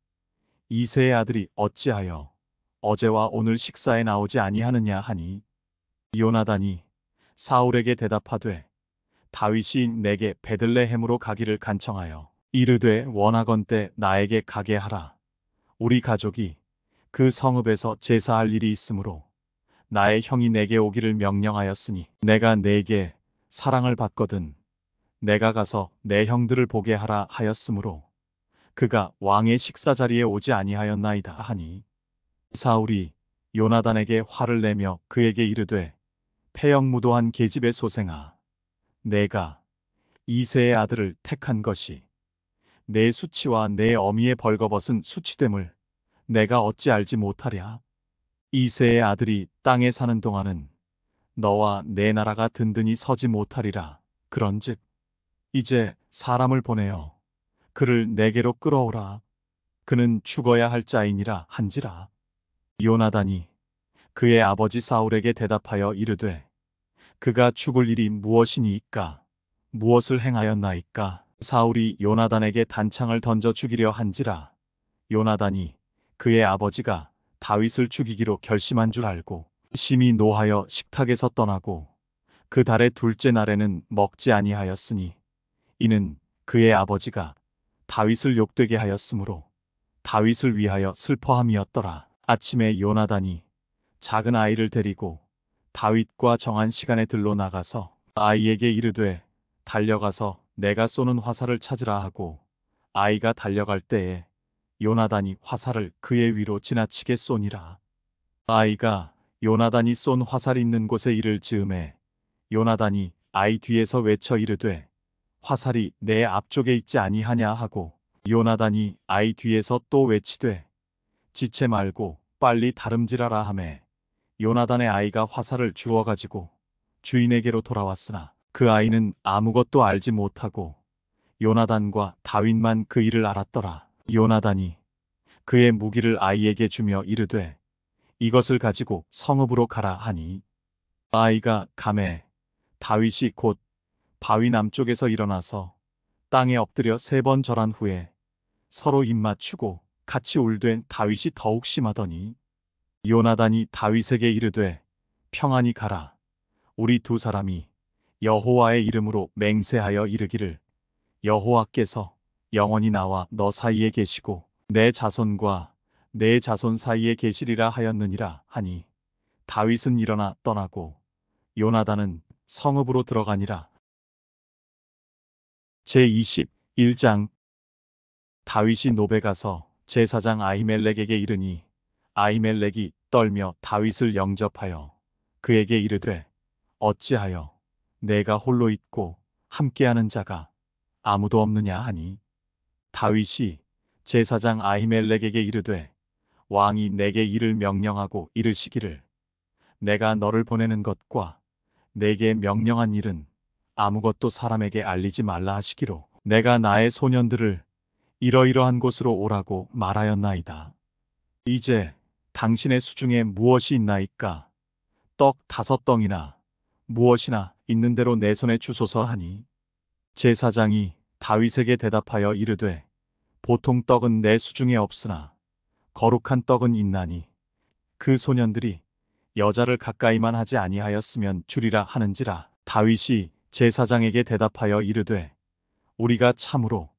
이새의 아들이 어찌하여 어제와 오늘 식사에 나오지 아니하느냐 하니 요나단이 사울에게 대답하되 다윗이 내게 베들레헴으로 가기를 간청하여 이르되 원하건대 나에게 가게 하라. 우리 가족이 그 성읍에서 제사할 일이 있으므로 나의 형이 내게 오기를 명령하였으니 내가 내게 사랑을 받거든 내가 가서 내 형들을 보게 하라 하였으므로 그가 왕의 식사 자리에 오지 아니하였나이다 하니 사울이 요나단에게 화를 내며 그에게 이르되 패역무도한 계집의 소생아 내가 이새의 아들을 택한 것이 내 수치와 내 어미의 벌거벗은 수치됨을 내가 어찌 알지 못하랴. 이새의 아들이 땅에 사는 동안은 너와 내 나라가 든든히 서지 못하리라. 그런즉 이제 사람을 보내어 그를 내게로 끌어오라. 그는 죽어야 할 자이니라 한지라. 요나단이 그의 아버지 사울에게 대답하여 이르되 그가 죽을 일이 무엇이니이까? 무엇을 행하였나이까? 사울이 요나단에게 단창을 던져 죽이려 한지라. 요나단이 그의 아버지가 다윗을 죽이기로 결심한 줄 알고 심히 노하여 식탁에서 떠나고 그 달의 둘째 날에는 먹지 아니하였으니 이는 그의 아버지가 다윗을 욕되게 하였으므로 다윗을 위하여 슬퍼함이었더라. 아침에 요나단이 작은 아이를 데리고 다윗과 정한 시간에 들로 나가서 아이에게 이르되 달려가서 내가 쏘는 화살을 찾으라 하고 아이가 달려갈 때에 요나단이 화살을 그의 위로 지나치게 쏘니라. 아이가 요나단이 쏜 화살이 있는 곳에 이를 즈음에 요나단이 아이 뒤에서 외쳐 이르되 화살이 내 앞쪽에 있지 아니하냐 하고 요나단이 아이 뒤에서 또 외치되 지체 말고 빨리 다름질하라 하매 요나단의 아이가 화살을 주워 가지고 주인에게로 돌아왔으나 그 아이는 아무것도 알지 못하고 요나단과 다윗만 그 일을 알았더라. 요나단이 그의 무기를 아이에게 주며 이르되 이것을 가지고 성읍으로 가라 하니 아이가 가매 다윗이 곧 바위 남쪽에서 일어나서 땅에 엎드려 3번 절한 후에 서로 입맞추고 같이 울되 다윗이 더욱 심하더니 요나단이 다윗에게 이르되 평안히 가라. 우리 두 사람이 여호와의 이름으로 맹세하여 이르기를 여호와께서 영원히 나와 너 사이에 계시고 내 자손과 내 자손 사이에 계시리라 하였느니라 하니 다윗은 일어나 떠나고 요나단은 성읍으로 들어가니라. 제21장 다윗이 노베 가서 제사장 아히멜렉에게 이르니 아히멜렉이 떨며 다윗을 영접하여 그에게 이르되 어찌하여 내가 홀로 있고 함께하는 자가 아무도 없느냐 하니 다윗이 제사장 아히멜렉에게 이르되 왕이 내게 이를 명령하고 이르시기를 내가 너를 보내는 것과 내게 명령한 일은 아무것도 사람에게 알리지 말라 하시기로 내가 나의 소년들을 이러이러한 곳으로 오라고 말하였나이다. 이제 당신의 수중에 무엇이 있나이까? 떡 5덩이나 무엇이나 있는 대로 내 손에 주소서 하니 제사장이 다윗에게 대답하여 이르되 보통 떡은 내 수중에 없으나 거룩한 떡은 있나니 그 소년들이 여자를 가까이만 하지 아니하였으면 주리라 하는지라. 다윗이 제사장에게 대답하여 이르되 우리가 참으로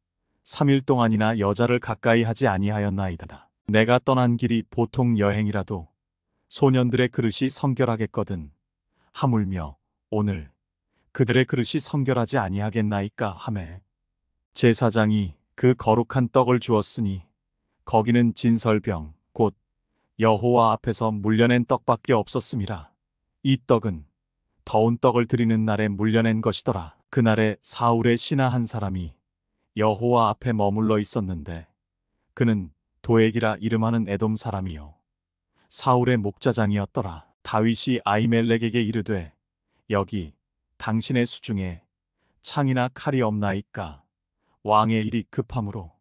3일 동안이나 여자를 가까이 하지 아니하였나이다. 내가 떠난 길이 보통 여행이라도 소년들의 그릇이 성결하겠거든. 하물며 오늘 그들의 그릇이 성결하지 아니하겠나이까 하매 제사장이 그 거룩한 떡을 주었으니 거기는 진설병 곧 여호와 앞에서 물려낸 떡밖에 없었음이라. 이 떡은 더운 떡을 드리는 날에 물려낸 것이더라. 그날에 사울의 신하 한 사람이 여호와 앞에 머물러 있었는데 그는 도액이라 이름하는 에돔 사람이요 사울의 목자장이었더라. 다윗이 아히멜렉에게 이르되 여기 당신의 수중에 창이나 칼이 없나이까? 왕의 일이 급함으로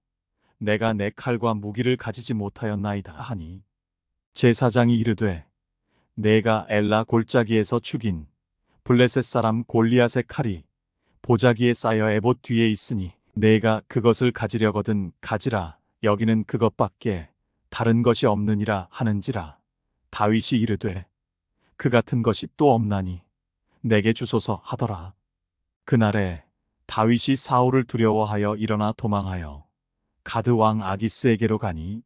내가 내 칼과 무기를 가지지 못하였나이다 하니 제사장이 이르되 내가 엘라 골짜기에서 죽인 블레셋 사람 골리앗의 칼이 보자기에 쌓여 에봇 뒤에 있으니 내가 그것을 가지려거든 가지라. 여기는 그것밖에 다른 것이 없느니라 하는지라. 다윗이 이르되 그 같은 것이 또 없나니 내게 주소서 하더라. 그날에 다윗이 사울을 두려워하여 일어나 도망하여 가드 왕 아기스에게로 가니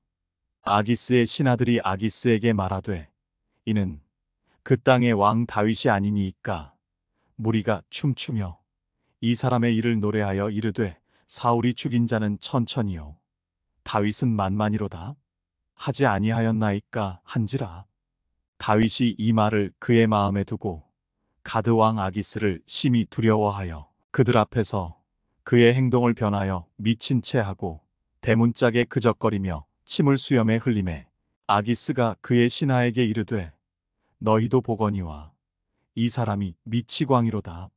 아기스의 신하들이 아기스에게 말하되 이는 그 땅의 왕 다윗이 아니니이까. 무리가 춤추며 이 사람의 일을 노래하여 이르되 사울이 죽인 자는 천천히요 다윗은 만만이로다 하지 아니하였나이까 한지라. 다윗이 이 말을 그의 마음에 두고 가드 왕 아기스를 심히 두려워하여 그들 앞에서 그의 행동을 변하여 미친 채 하고 대문짝에 그적거리며 침을 수염에 흘리매 아기스가 그의 신하에게 이르되 너희도 보거니와 이 사람이 미치광이로다.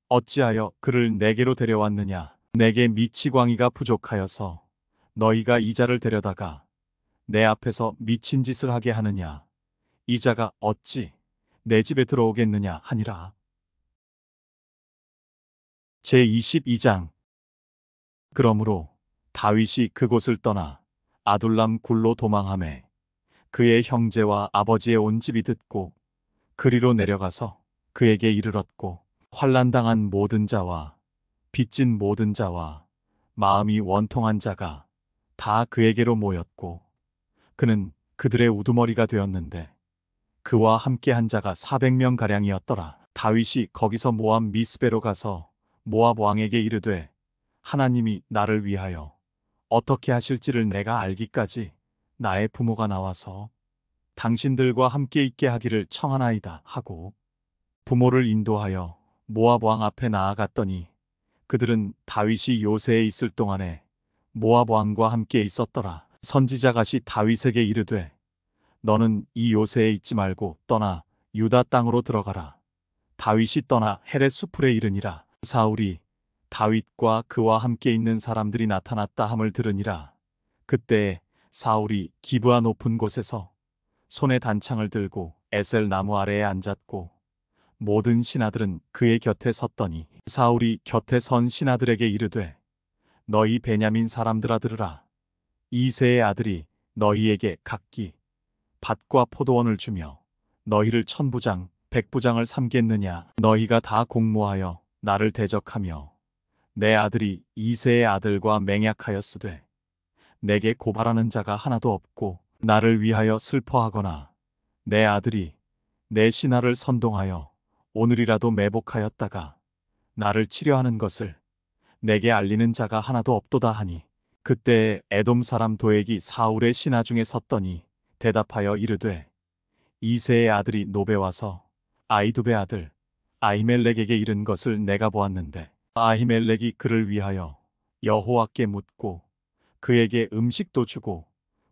어찌하여 그를 내게로 데려왔느냐? 내게 미치광이가 부족하여서 너희가 이 자를 데려다가 내 앞에서 미친 짓을 하게 하느냐? 이 자가 어찌 내 집에 들어오겠느냐 하니라. 제22장. 그러므로 다윗이 그곳을 떠나 아둘람 굴로 도망하매 그의 형제와 아버지의 온 집이 듣고 그리로 내려가서 그에게 이르렀고 환난당한 모든 자와 빚진 모든 자와 마음이 원통한 자가 다 그에게로 모였고 그는 그들의 우두머리가 되었는데 그와 함께한 자가 400명가량이었더라. 다윗이 거기서 모압 미스베로 가서 모압 왕에게 이르되 하나님이 나를 위하여 어떻게 하실지를 내가 알기까지 나의 부모가 나와서 당신들과 함께 있게 하기를 청하나이다 하고 부모를 인도하여 모압 왕 앞에 나아갔더니 그들은 다윗이 요새에 있을 동안에 모압 왕과 함께 있었더라. 선지자가시 다윗에게 이르되 너는 이 요새에 있지 말고 떠나 유다 땅으로 들어가라. 다윗이 떠나 헤렛 수풀에 이르니라. 사울이 다윗과 그와 함께 있는 사람들이 나타났다 함을 들으니라. 그때에 사울이 기브아 높은 곳에서 손에 단창을 들고 에셀 나무 아래에 앉았고 모든 신하들은 그의 곁에 섰더니 사울이 곁에 선 신하들에게 이르되 너희 베냐민 사람들아 들으라. 이새의 아들이 너희에게 각기 밭과 포도원을 주며 너희를 1000부장 100부장을 삼겠느냐? 너희가 다 공모하여 나를 대적하며 내 아들이 이새의 아들과 맹약하였으되 내게 고발하는 자가 하나도 없고 나를 위하여 슬퍼하거나 내 아들이 내 신하를 선동하여 오늘이라도 매복하였다가 나를 치려하는 것을 내게 알리는 자가 하나도 없도다 하니 그때에 에돔 사람 도액이 사울의 신하 중에 섰더니 대답하여 이르되 이새의 아들이 노베 와서 아히두베 아들 아히멜렉에게 이른 것을 내가 보았는데 아히멜렉이 그를 위하여 여호와께 묻고 그에게 음식도 주고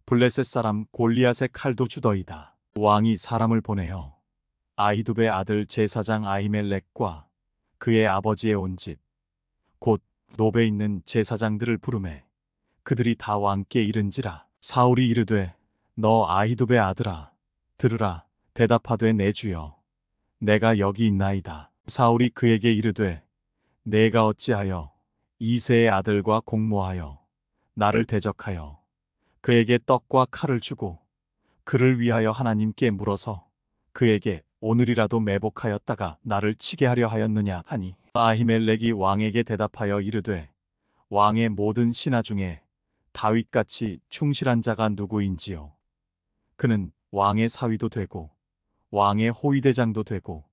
블레셋 사람 골리앗의 칼도 주더이다. 왕이 사람을 보내어 아히두베 아들 제사장 아히멜렉과 그의 아버지의 온 집 곧 노베 있는 제사장들을 부르매 그들이 다 왕께 이른지라. 사울이 이르되 너 아히두베 아들아 들으라. 대답하되 내 주여 내가 여기 있나이다. 사울이 그에게 이르되 내가 어찌하여 이새의 아들과 공모하여 나를 대적하여 그에게 떡과 칼을 주고 그를 위하여 하나님께 물어서 그에게 오늘이라도 매복하였다가 나를 치게 하려 하였느냐 하니 아히멜렉이 왕에게 대답하여 이르되 왕의 모든 신하 중에 다윗같이 충실한 자가 누구인지요. 그는 왕의 사위도 되고 왕의 호위대장도 되고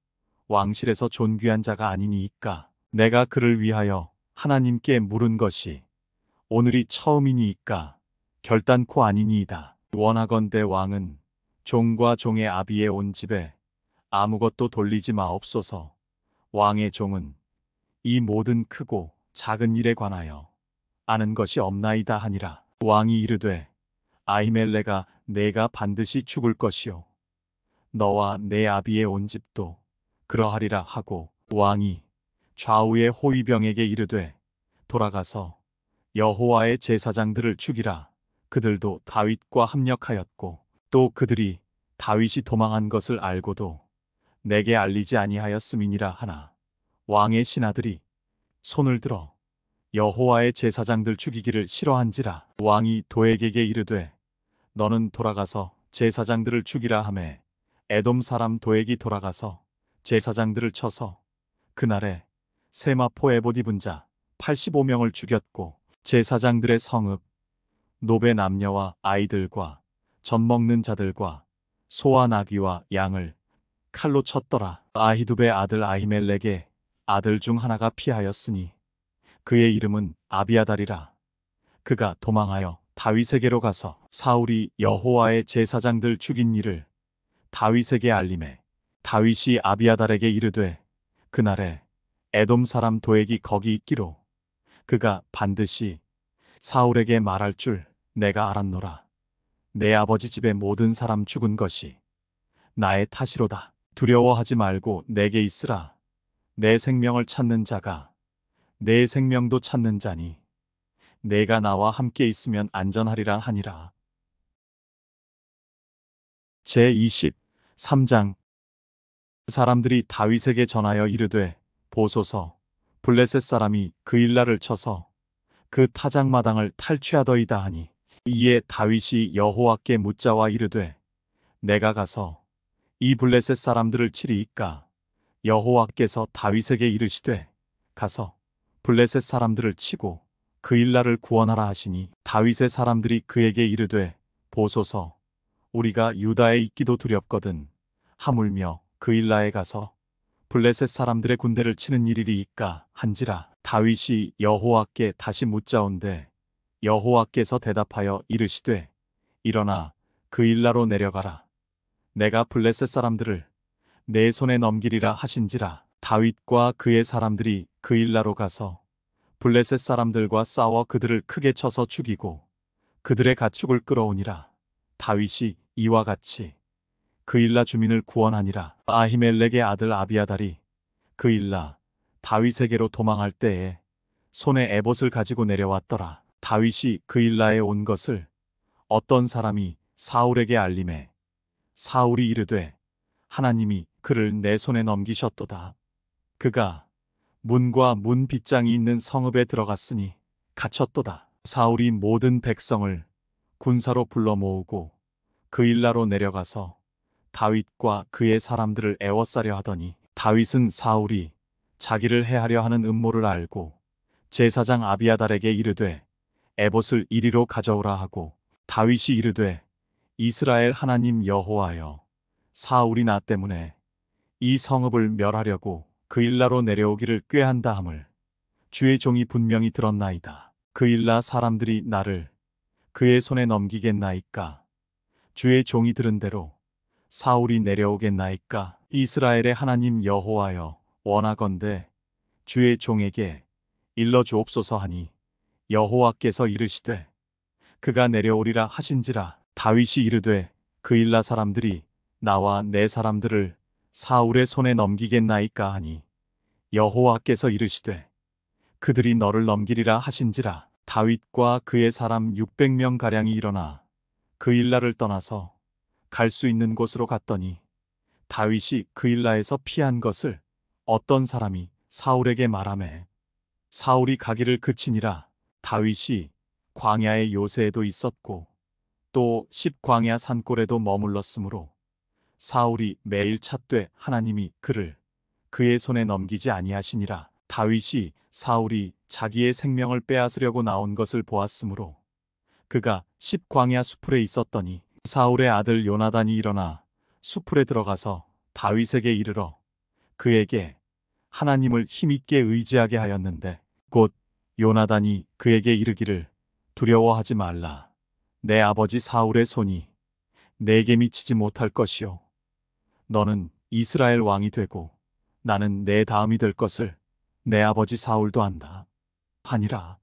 왕실에서 존귀한 자가 아니니이까 내가 그를 위하여 하나님께 물은 것이 오늘이 처음이니이까 결단코 아니니이다. 원하건대 왕은 종과 종의 아비에 온 집에 아무것도 돌리지 마옵소서. 왕의 종은 이 모든 크고 작은 일에 관하여 아는 것이 없나이다 하니라. 왕이 이르되 아히멜레가 내가 반드시 죽을 것이요 너와 내 아비의 온 집도 그러하리라 하고 왕이 좌우의 호위병에게 이르되 돌아가서 여호와의 제사장들을 죽이라. 그들도 다윗과 합력하였고 또 그들이 다윗이 도망한 것을 알고도 내게 알리지 아니하였음이니라 하나 왕의 신하들이 손을 들어 여호와의 제사장들 죽이기를 싫어한지라. 왕이 도액에게 이르되 너는 돌아가서 제사장들을 죽이라 하매 에돔 사람 도액이 돌아가서 제사장들을 쳐서 그날에 세마포 에봇 입은 자 85명을 죽였고 제사장들의 성읍 노베 남녀와 아이들과 젖 먹는 자들과 소와 나귀와 양을 칼로 쳤더라. 아히두베 아들 아히멜렉의 아들 중 하나가 피하였으니 그의 이름은 아비아달이라. 그가 도망하여 다윗에게로 가서 사울이 여호와의 제사장들 죽인 일을 다윗에게 알림해 다윗이 아비아달에게 이르되 그날에 에돔 사람 도액이 거기 있기로 그가 반드시 사울에게 말할 줄 내가 알았노라. 내 아버지 집의 모든 사람 죽은 것이 나의 탓이로다. 두려워하지 말고 내게 있으라. 내 생명을 찾는 자가 내 생명도 찾는 자니 내가 나와 함께 있으면 안전하리라 하니라. 제23장 사람들이 다윗에게 전하여 이르되 보소서 블레셋 사람이 그일라를 쳐서 그 타작마당을 탈취하더이다 하니 이에 다윗이 여호와께 묻자와 이르되 내가 가서 이 블레셋 사람들을 치리이까. 여호와께서 다윗에게 이르시되 가서 블레셋 사람들을 치고 그일라를 구원하라 하시니 다윗의 사람들이 그에게 이르되 보소서 우리가 유다에 있기도 두렵거든 하물며 그일라에 가서 블레셋 사람들의 군대를 치는 일이리이까 한지라. 다윗이 여호와께 다시 묻자온데 여호와께서 대답하여 이르시되 일어나 그일라로 내려가라. 내가 블레셋 사람들을 내 손에 넘기리라 하신지라. 다윗과 그의 사람들이 그일라로 가서 블레셋 사람들과 싸워 그들을 크게 쳐서 죽이고 그들의 가축을 끌어오니라. 다윗이 이와 같이 그일라 주민을 구원하니라. 아히멜렉의 아들 아비아달이 그일라 다윗에게로 도망할 때에 손에 에봇을 가지고 내려왔더라. 다윗이 그일라에 온 것을 어떤 사람이 사울에게 알림해 사울이 이르되 하나님이 그를 내 손에 넘기셨도다. 그가 문과 문 빗장이 있는 성읍에 들어갔으니 갇혔도다. 사울이 모든 백성을 군사로 불러 모으고 그일라로 내려가서 다윗과 그의 사람들을 애워싸려 하더니 다윗은 사울이 자기를 해하려 하는 음모를 알고 제사장 아비아달에게 이르되 에봇을 이리로 가져오라 하고 다윗이 이르되 이스라엘 하나님 여호와여 사울이 나 때문에 이 성읍을 멸하려고 그일라로 내려오기를 꾀한다 함을 주의 종이 분명히 들었나이다. 그일라 사람들이 나를 그의 손에 넘기겠나이까. 주의 종이 들은 대로 사울이 내려오겠나이까. 이스라엘의 하나님 여호와여 원하건대 주의 종에게 일러주옵소서 하니 여호와께서 이르시되 그가 내려오리라 하신지라. 다윗이 이르되 그일라 사람들이 나와 내 사람들을 사울의 손에 넘기겠나이까 하니 여호와께서 이르시되 그들이 너를 넘기리라 하신지라. 다윗과 그의 사람 600명 가량이 일어나 그일라를 떠나서 갈 수 있는 곳으로 갔더니 다윗이 그일라에서 피한 것을 어떤 사람이 사울에게 말하매 사울이 가기를 그치니라. 다윗이 광야의 요새에도 있었고 또 십광야 산골에도 머물렀으므로 사울이 매일 찾되 하나님이 그를 그의 손에 넘기지 아니하시니라. 다윗이 사울이 자기의 생명을 빼앗으려고 나온 것을 보았으므로 그가 십광야 수풀에 있었더니 사울의 아들 요나단이 일어나 수풀에 들어가서 다윗에게 이르러 그에게 하나님을 힘있게 의지하게 하였는데 곧 요나단이 그에게 이르기를 두려워하지 말라. 내 아버지 사울의 손이 내게 미치지 못할 것이요 너는 이스라엘 왕이 되고 나는 내 다음이 될 것을 내 아버지 사울도 안다 하니라.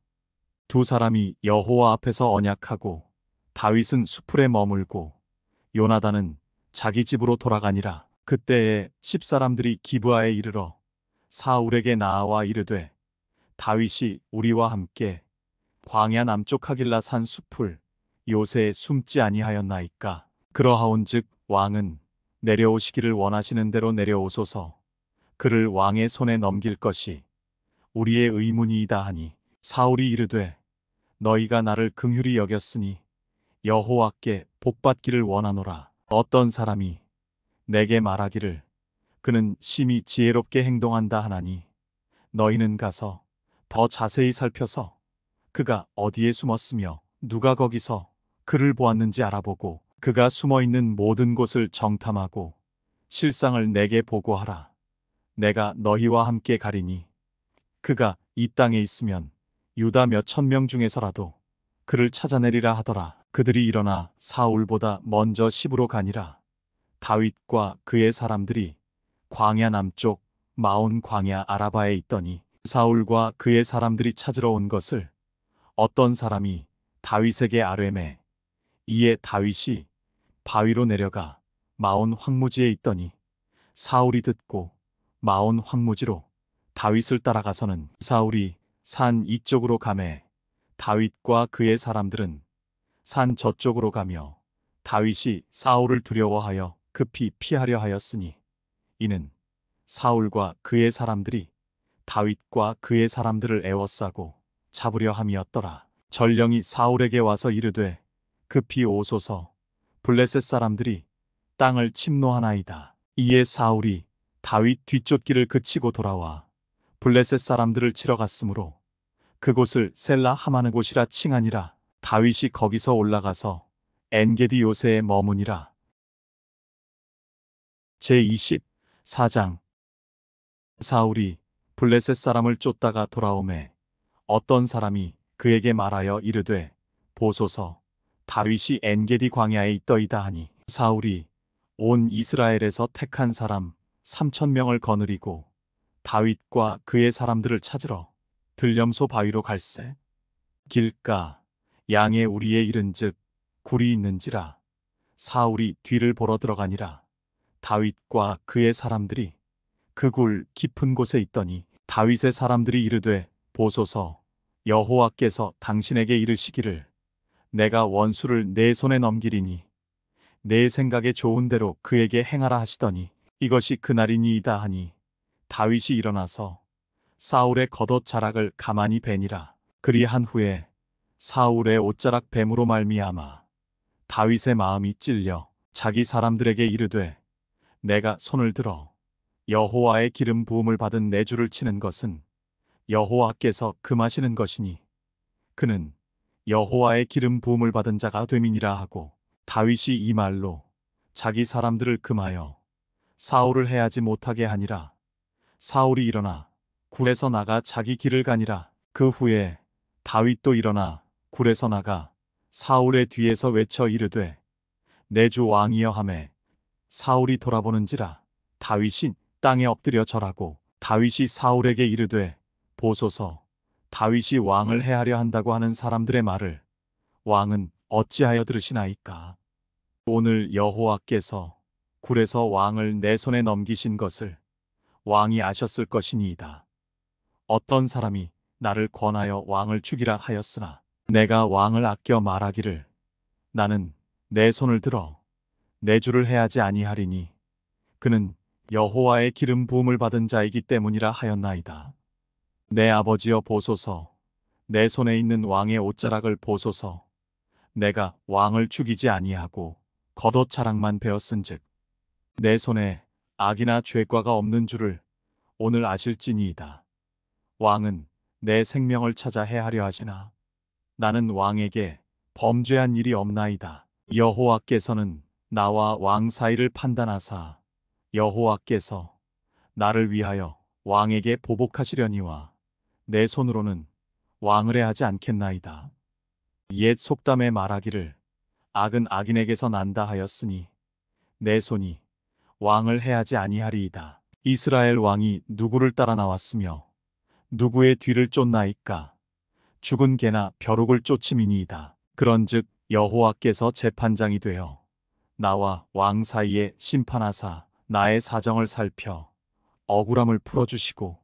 두 사람이 여호와 앞에서 언약하고 다윗은 수풀에 머물고 요나단은 자기 집으로 돌아가니라. 그때에 십사람들이 기브아에 이르러 사울에게 나아와 이르되 다윗이 우리와 함께 광야 남쪽 하길라 산 수풀 요새에 숨지 아니하였나이까. 그러하온즉 왕은 내려오시기를 원하시는 대로 내려오소서. 그를 왕의 손에 넘길 것이 우리의 의문이이다 하니 사울이 이르되 너희가 나를 긍휼히 여겼으니 여호와께 복받기를 원하노라. 어떤 사람이 내게 말하기를 그는 심히 지혜롭게 행동한다 하나니 너희는 가서 더 자세히 살펴서 그가 어디에 숨었으며 누가 거기서 그를 보았는지 알아보고 그가 숨어있는 모든 곳을 정탐하고 실상을 내게 보고하라. 내가 너희와 함께 가리니 그가 이 땅에 있으면 유다 몇 천 명 중에서라도 그를 찾아내리라 하더라. 그들이 일어나 사울보다 먼저 시브로 가니라. 다윗과 그의 사람들이 광야 남쪽 마온 광야 아라바에 있더니 사울과 그의 사람들이 찾으러 온 것을 어떤 사람이 다윗에게 아뢰매 이에 다윗이 바위로 내려가 마온 황무지에 있더니 사울이 듣고 마온 황무지로 다윗을 따라가서는 사울이 산 이쪽으로 가매 다윗과 그의 사람들은 산 저쪽으로 가며 다윗이 사울을 두려워하여 급히 피하려 하였으니 이는 사울과 그의 사람들이 다윗과 그의 사람들을 애워싸고 잡으려 함이었더라. 전령이 사울에게 와서 이르되 급히 오소서. 블레셋 사람들이 땅을 침노하나이다. 이에 사울이 다윗 뒤쫓기를 그치고 돌아와 블레셋 사람들을 치러 갔으므로 그곳을 셀라 하마느 곳이라 칭하니라. 다윗이 거기서 올라가서 엔게디 요새에 머무니라. 제24장 사울이 블레셋 사람을 쫓다가 돌아오매 어떤 사람이 그에게 말하여 이르되 보소서 다윗이 엔게디 광야에 있더이다 하니 사울이 온 이스라엘에서 택한 사람 3,000명을 거느리고 다윗과 그의 사람들을 찾으러 들염소 바위로 갈새 길가 양의 우리에 이른즉 굴이 있는지라. 사울이 뒤를 보러 들어가니라. 다윗과 그의 사람들이 그 굴 깊은 곳에 있더니 다윗의 사람들이 이르되 보소서 여호와께서 당신에게 이르시기를 내가 원수를 내 손에 넘기리니 내 생각에 좋은 대로 그에게 행하라 하시더니 이것이 그날이니이다 하니 다윗이 일어나서 사울의 겉옷 자락을 가만히 베니라. 그리한 후에 사울의 옷자락 뱀으로 말미암아 다윗의 마음이 찔려 자기 사람들에게 이르되 내가 손을 들어 여호와의 기름 부음을 받은 내 주를 치는 것은 여호와께서 금하시는 것이니 그는 여호와의 기름 부음을 받은 자가 됨이니라 하고 다윗이 이 말로 자기 사람들을 금하여 사울을 해하지 못하게 하니라. 사울이 일어나 굴에서 나가 자기 길을 가니라. 그 후에 다윗도 일어나 굴에서 나가 사울의 뒤에서 외쳐 이르되 내 주 왕이여 하매 사울이 돌아보는지라. 다윗이 땅에 엎드려 절하고 다윗이 사울에게 이르되 보소서 다윗이 왕을 해하려 한다고 하는 사람들의 말을 왕은 어찌하여 들으시나이까. 오늘 여호와께서 굴에서 왕을 내 손에 넘기신 것을 왕이 아셨을 것이니이다. 어떤 사람이 나를 권하여 왕을 죽이라 하였으나 내가 왕을 아껴 말하기를 나는 내 손을 들어 내 주를 해하지 아니하리니 그는 여호와의 기름 부음을 받은 자이기 때문이라 하였나이다. 내 아버지여 보소서, 내 손에 있는 왕의 옷자락을 보소서. 내가 왕을 죽이지 아니하고 겉옷 자락만 베었은즉 내 손에 악이나 죄과가 없는 줄을 오늘 아실지니이다. 왕은 내 생명을 찾아 해하려 하시나 나는 왕에게 범죄한 일이 없나이다. 여호와께서는 나와 왕 사이를 판단하사 여호와께서 나를 위하여 왕에게 보복하시려니와 내 손으로는 왕을 해하지 않겠나이다. 옛 속담에 말하기를 악은 악인에게서 난다 하였으니 내 손이 왕을 해하지 아니하리이다. 이스라엘 왕이 누구를 따라 나왔으며 누구의 뒤를 쫓나이까? 죽은 개나 벼룩을 쫓음이니이다. 그런즉 여호와께서 재판장이 되어 나와 왕 사이에 심판하사 나의 사정을 살펴 억울함을 풀어주시고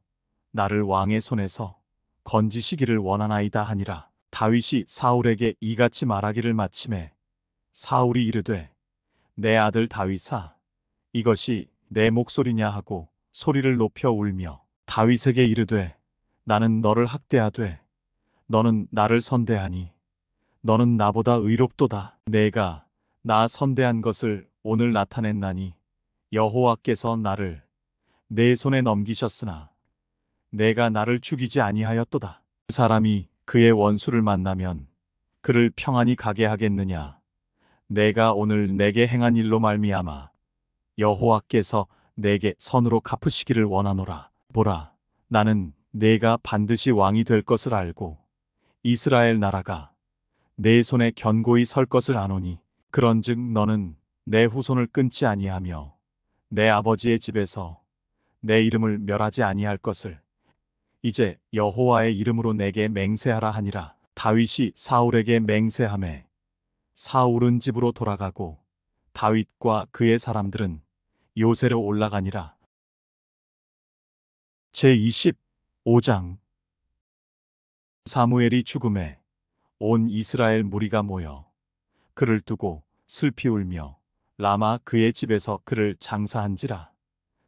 나를 왕의 손에서 건지시기를 원하나이다 하니라. 다윗이 사울에게 이같이 말하기를 마침에 사울이 이르되 내 아들 다윗아 이것이 내 목소리냐 하고 소리를 높여 울며 다윗에게 이르되 나는 너를 학대하되 너는 나를 선대하니 너는 나보다 의롭도다. 내가 나 선대한 것을 오늘 나타냈나니 여호와께서 나를 내 손에 넘기셨으나 내가 나를 죽이지 아니하였도다. 그 사람이 그의 원수를 만나면 그를 평안히 가게 하겠느냐? 내가 오늘 내게 행한 일로 말미암아 여호와께서 내게 선으로 갚으시기를 원하노라. 보라, 나는 내가 반드시 왕이 될 것을 알고 이스라엘 나라가 내 손에 견고히 설 것을 아노니 그런즉 너는 내 후손을 끊지 아니하며 내 아버지의 집에서 내 이름을 멸하지 아니할 것을 이제 여호와의 이름으로 내게 맹세하라 하니라. 다윗이 사울에게 맹세하매 사울은 집으로 돌아가고 다윗과 그의 사람들은 요새로 올라가니라. 제25장 사무엘이 죽음에 온 이스라엘 무리가 모여 그를 두고 슬피 울며 라마 그의 집에서 그를 장사한지라.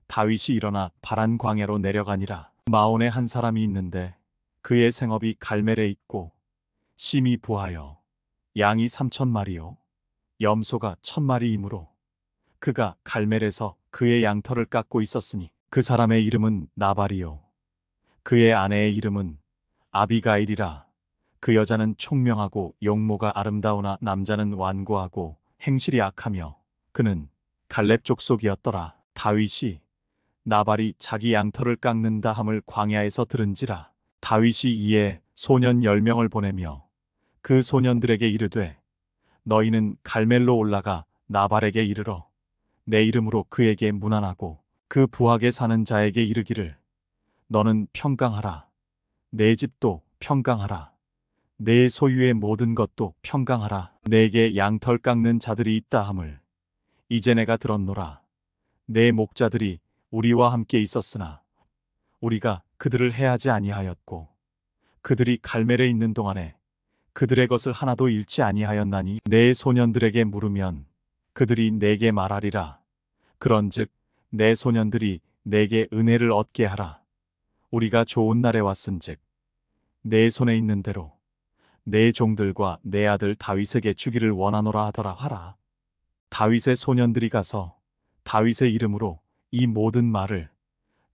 다윗이 일어나 바란 광야로 내려가니라. 마온에 한 사람이 있는데 그의 생업이 갈멜에 있고 심이 부하여 양이 3,000마리요 염소가 1,000마리이므로 그가 갈멜에서 그의 양털을 깎고 있었으니 그 사람의 이름은 나발이요 그의 아내의 이름은 아비가일이라. 그 여자는 총명하고 용모가 아름다우나 남자는 완고하고 행실이 악하며 그는 갈렙 족속이었더라. 다윗이 나발이 자기 양털을 깎는다 함을 광야에서 들은지라. 다윗이 이에 소년 10명을 보내며 그 소년들에게 이르되 너희는 갈멜로 올라가 나발에게 이르러 내 이름으로 그에게 문안하고 그 부하게 사는 자에게 이르기를 너는 평강하라. 내 집도 평강하라. 내 소유의 모든 것도 평강하라. 내게 양털 깎는 자들이 있다 함을 이제 내가 들었노라. 내 목자들이 우리와 함께 있었으나 우리가 그들을 해하지 아니하였고 그들이 갈멜에 있는 동안에 그들의 것을 하나도 잃지 아니하였나니 내 소년들에게 물으면 그들이 내게 말하리라. 그런즉 내 소년들이 내게 은혜를 얻게 하라. 우리가 좋은 날에 왔은즉 내 손에 있는 대로 내 종들과 내 아들 다윗에게 주기를 원하노라 하더라 하라. 다윗의 소년들이 가서 다윗의 이름으로 이 모든 말을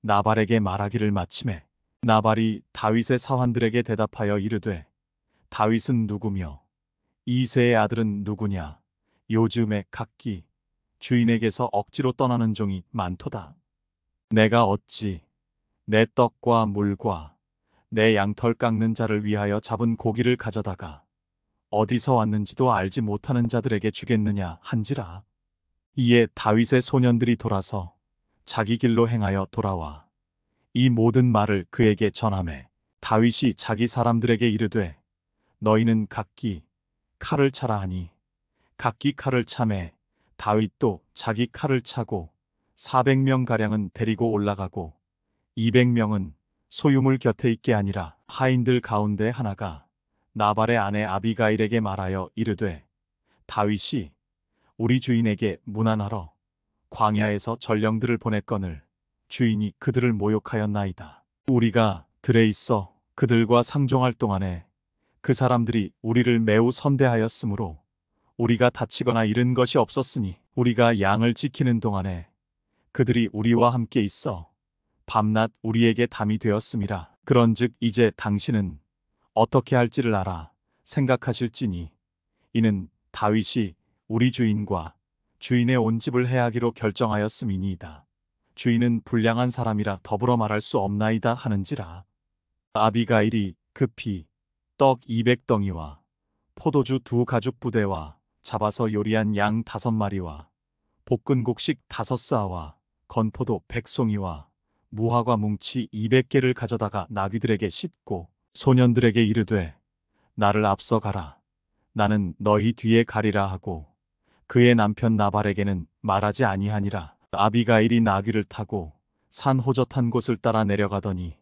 나발에게 말하기를 마침에 나발이 다윗의 사환들에게 대답하여 이르되 다윗은 누구며 이새의 아들은 누구냐? 요즘에 각기 주인에게서 억지로 떠나는 종이 많도다. 내가 어찌 내 떡과 물과 내 양털 깎는 자를 위하여 잡은 고기를 가져다가 어디서 왔는지도 알지 못하는 자들에게 주겠느냐 한지라. 이에 다윗의 소년들이 돌아서 자기 길로 행하여 돌아와 이 모든 말을 그에게 전하매 다윗이 자기 사람들에게 이르되 너희는 각기 칼을 차라 하니 각기 칼을 차매 다윗도 자기 칼을 차고 400명가량은 데리고 올라가고 200명은 소유물 곁에 있게 아니라 하인들 가운데 하나가 나발의 아내 아비가일에게 말하여 이르되 다윗이 우리 주인에게 문안하러 광야에서 전령들을 보냈거늘 주인이 그들을 모욕하였나이다. 우리가 들에 있어 그들과 상종할 동안에 그 사람들이 우리를 매우 선대하였으므로 우리가 다치거나 잃은 것이 없었으니 우리가 양을 지키는 동안에 그들이 우리와 함께 있어 밤낮 우리에게 담이 되었음이라. 그런즉 이제 당신은 어떻게 할지를 알아 생각하실지니 이는 다윗이 우리 주인과 주인의 온 집을 해하기로 결정하였음이니이다. 주인은 불량한 사람이라 더불어 말할 수 없나이다 하는지라. 아비가일이 급히 떡 200덩이와 포도주 2가죽 부대와 잡아서 요리한 양 5마리와 볶은 곡식 5싸와 건포도 100송이와 무화과 뭉치 200개를 가져다가 나귀들에게 싣고 소년들에게 이르되 나를 앞서 가라. 나는 너희 뒤에 가리라 하고 그의 남편 나발에게는 말하지 아니하니라. 아비가일이 나귀를 타고 산 호젓한 곳을 따라 내려가더니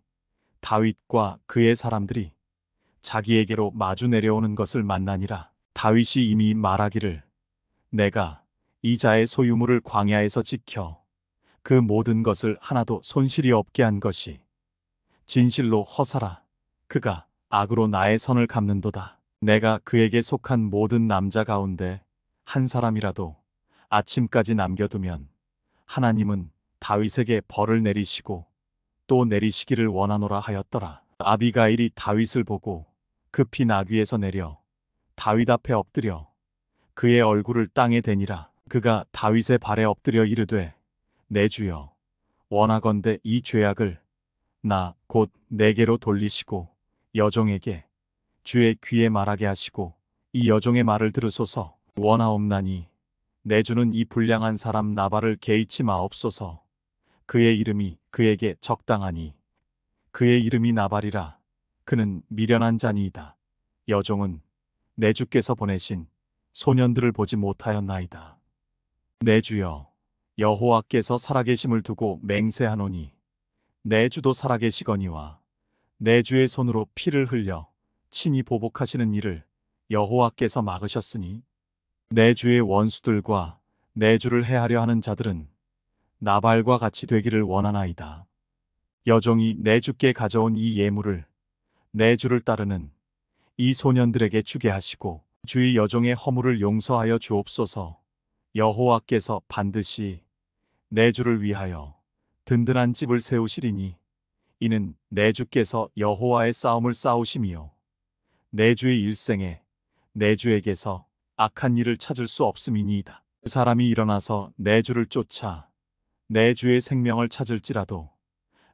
다윗과 그의 사람들이 자기에게로 마주 내려오는 것을 만나니라. 다윗이 이미 말하기를 내가 이 자의 소유물을 광야에서 지켜 그 모든 것을 하나도 손실이 없게 한 것이 진실로 허사라. 그가 악으로 나의 선을 갚는도다. 내가 그에게 속한 모든 남자 가운데 한 사람이라도 아침까지 남겨두면 하나님은 다윗에게 벌을 내리시고 또 내리시기를 원하노라 하였더라. 아비가일이 다윗을 보고 급히 나귀에서 내려 다윗 앞에 엎드려 그의 얼굴을 땅에 대니라. 그가 다윗의 발에 엎드려 이르되 내 주여 원하건대 이 죄악을 나 곧 내게로 돌리시고 여종에게 주의 귀에 말하게 하시고 이 여종의 말을 들으소서. 원하옵나니 내 주는 이 불량한 사람 나발을 개의치 마옵소서. 그의 이름이 그에게 적당하니 그의 이름이 나발이라. 그는 미련한 자니이다. 여종은 내 주께서 보내신 소년들을 보지 못하였나이다. 내 주여 여호와께서 살아계심을 두고 맹세하노니 내 주도 살아계시거니와 내 주의 손으로 피를 흘려 친히 보복하시는 일을 여호와께서 막으셨으니 내 주의 원수들과 내 주를 해하려 하는 자들은 나발과 같이 되기를 원하나이다. 여종이 내 주께 가져온 이 예물을 내 주를 따르는 이 소년들에게 주게 하시고 주의 여종의 허물을 용서하여 주옵소서. 여호와께서 반드시 내 주를 위하여 든든한 집을 세우시리니 이는 내 주께서 여호와의 싸움을 싸우심이요 내 주의 일생에 내 주에게서 악한 일을 찾을 수 없음이니이다. 그 사람이 일어나서 내 주를 쫓아 내 주의 생명을 찾을지라도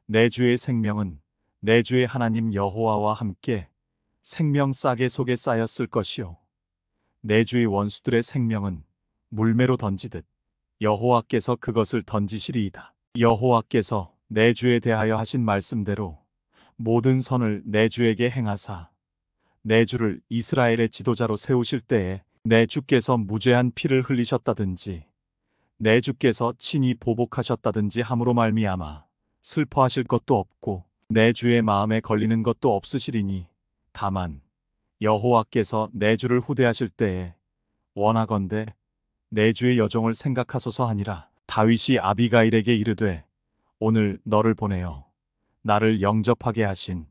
내 주의 생명은 내 주의 하나님 여호와와 함께 생명 싸개 속에 쌓였을 것이요 내 주의 원수들의 생명은 물매로 던지듯 여호와께서 그것을 던지시리이다. 여호와께서 내 주에 대하여 하신 말씀대로 모든 선을 내 주에게 행하사 내 주를 이스라엘의 지도자로 세우실 때에 내 주께서 무죄한 피를 흘리셨다든지 내 주께서 친히 보복하셨다든지 함으로 말미암아 슬퍼하실 것도 없고 내 주의 마음에 걸리는 것도 없으시리니 다만 여호와께서 내 주를 후대하실 때에 원하건대 내 주의 여종을 생각하소서 하니라. 다윗이 아비가일에게 이르되 오늘 너를 보내어 나를 영접하게 하신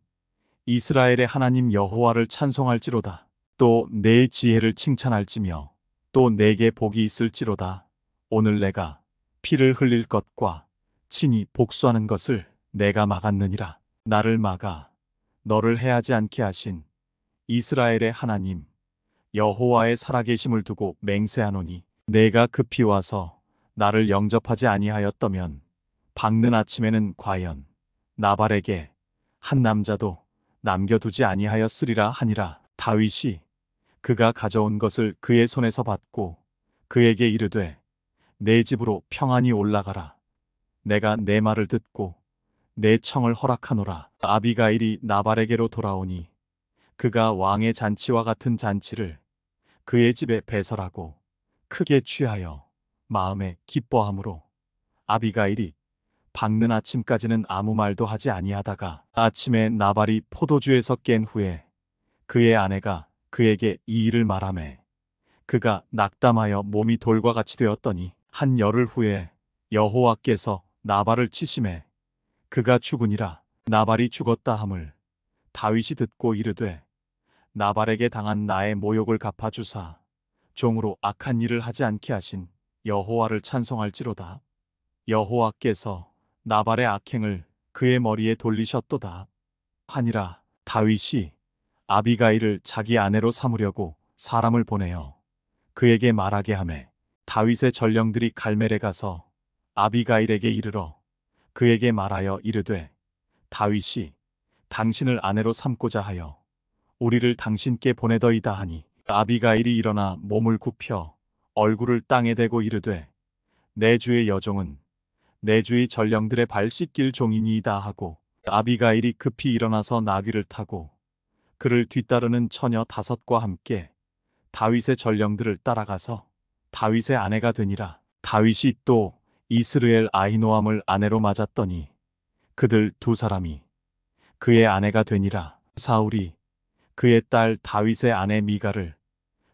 이스라엘의 하나님 여호와를 찬송할지로다. 또 내 지혜를 칭찬할지며 또 내게 복이 있을지로다. 오늘 내가 피를 흘릴 것과 친히 복수하는 것을 내가 막았느니라. 나를 막아 너를 해하지 않게 하신 이스라엘의 하나님 여호와의 살아계심을 두고 맹세하노니 내가 급히 와서 나를 영접하지 아니하였다면 밝는 아침에는 과연 나발에게 한 남자도 남겨두지 아니하였으리라 하니라. 다윗이 그가 가져온 것을 그의 손에서 받고 그에게 이르되 내 집으로 평안히 올라가라. 내가 내 말을 듣고 내 청을 허락하노라. 아비가일이 나발에게로 돌아오니 그가 왕의 잔치와 같은 잔치를 그의 집에 배설하고 크게 취하여 마음에 기뻐함으로 아비가일이 밝는 아침까지는 아무 말도 하지 아니하다가 아침에 나발이 포도주에서 깬 후에 그의 아내가 그에게 이 일을 말하매 그가 낙담하여 몸이 돌과 같이 되었더니 한 열흘 후에 여호와께서 나발을 치심해 그가 죽으니라. 나발이 죽었다 함을 다윗이 듣고 이르되 나발에게 당한 나의 모욕을 갚아주사 종으로 악한 일을 하지 않게 하신 여호와를 찬송할지로다. 여호와께서 나발의 악행을 그의 머리에 돌리셨도다 하니라. 다윗이 아비가일을 자기 아내로 삼으려고 사람을 보내어 그에게 말하게 하매 다윗의 전령들이 갈멜에 가서 아비가일에게 이르러 그에게 말하여 이르되 다윗이 당신을 아내로 삼고자 하여 우리를 당신께 보내더이다 하니 아비가일이 일어나 몸을 굽혀 얼굴을 땅에 대고 이르되 내 주의 여종은 내 주의 전령들의 발 씻길 종이니이다 하고 아비가일이 급히 일어나서 나귀를 타고 그를 뒤따르는 처녀 5과 함께 다윗의 전령들을 따라가서 다윗의 아내가 되니라. 다윗이 또 이스르엘 아히노암을 아내로 맞았더니 그들 2사람이 그의 아내가 되니라. 사울이 그의 딸 다윗의 아내 미가를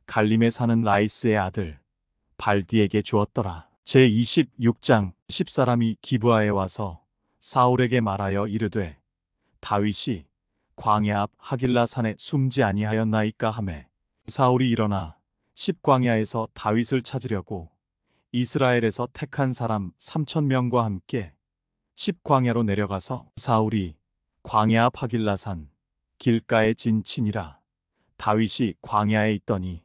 갈림에 사는 라이스의 아들 발디에게 주었더라. 제26장 10사람이 기브아에 와서 사울에게 말하여 이르되 다윗이 광야 앞 하길라 산에 숨지 아니하였나이까 하매 사울이 일어나 10광야에서 다윗을 찾으려고 이스라엘에서 택한 사람 3,000명과 함께 10광야로 내려가서 사울이 광야 앞 하길라 산 길가에 진치니라. 다윗이 광야에 있더니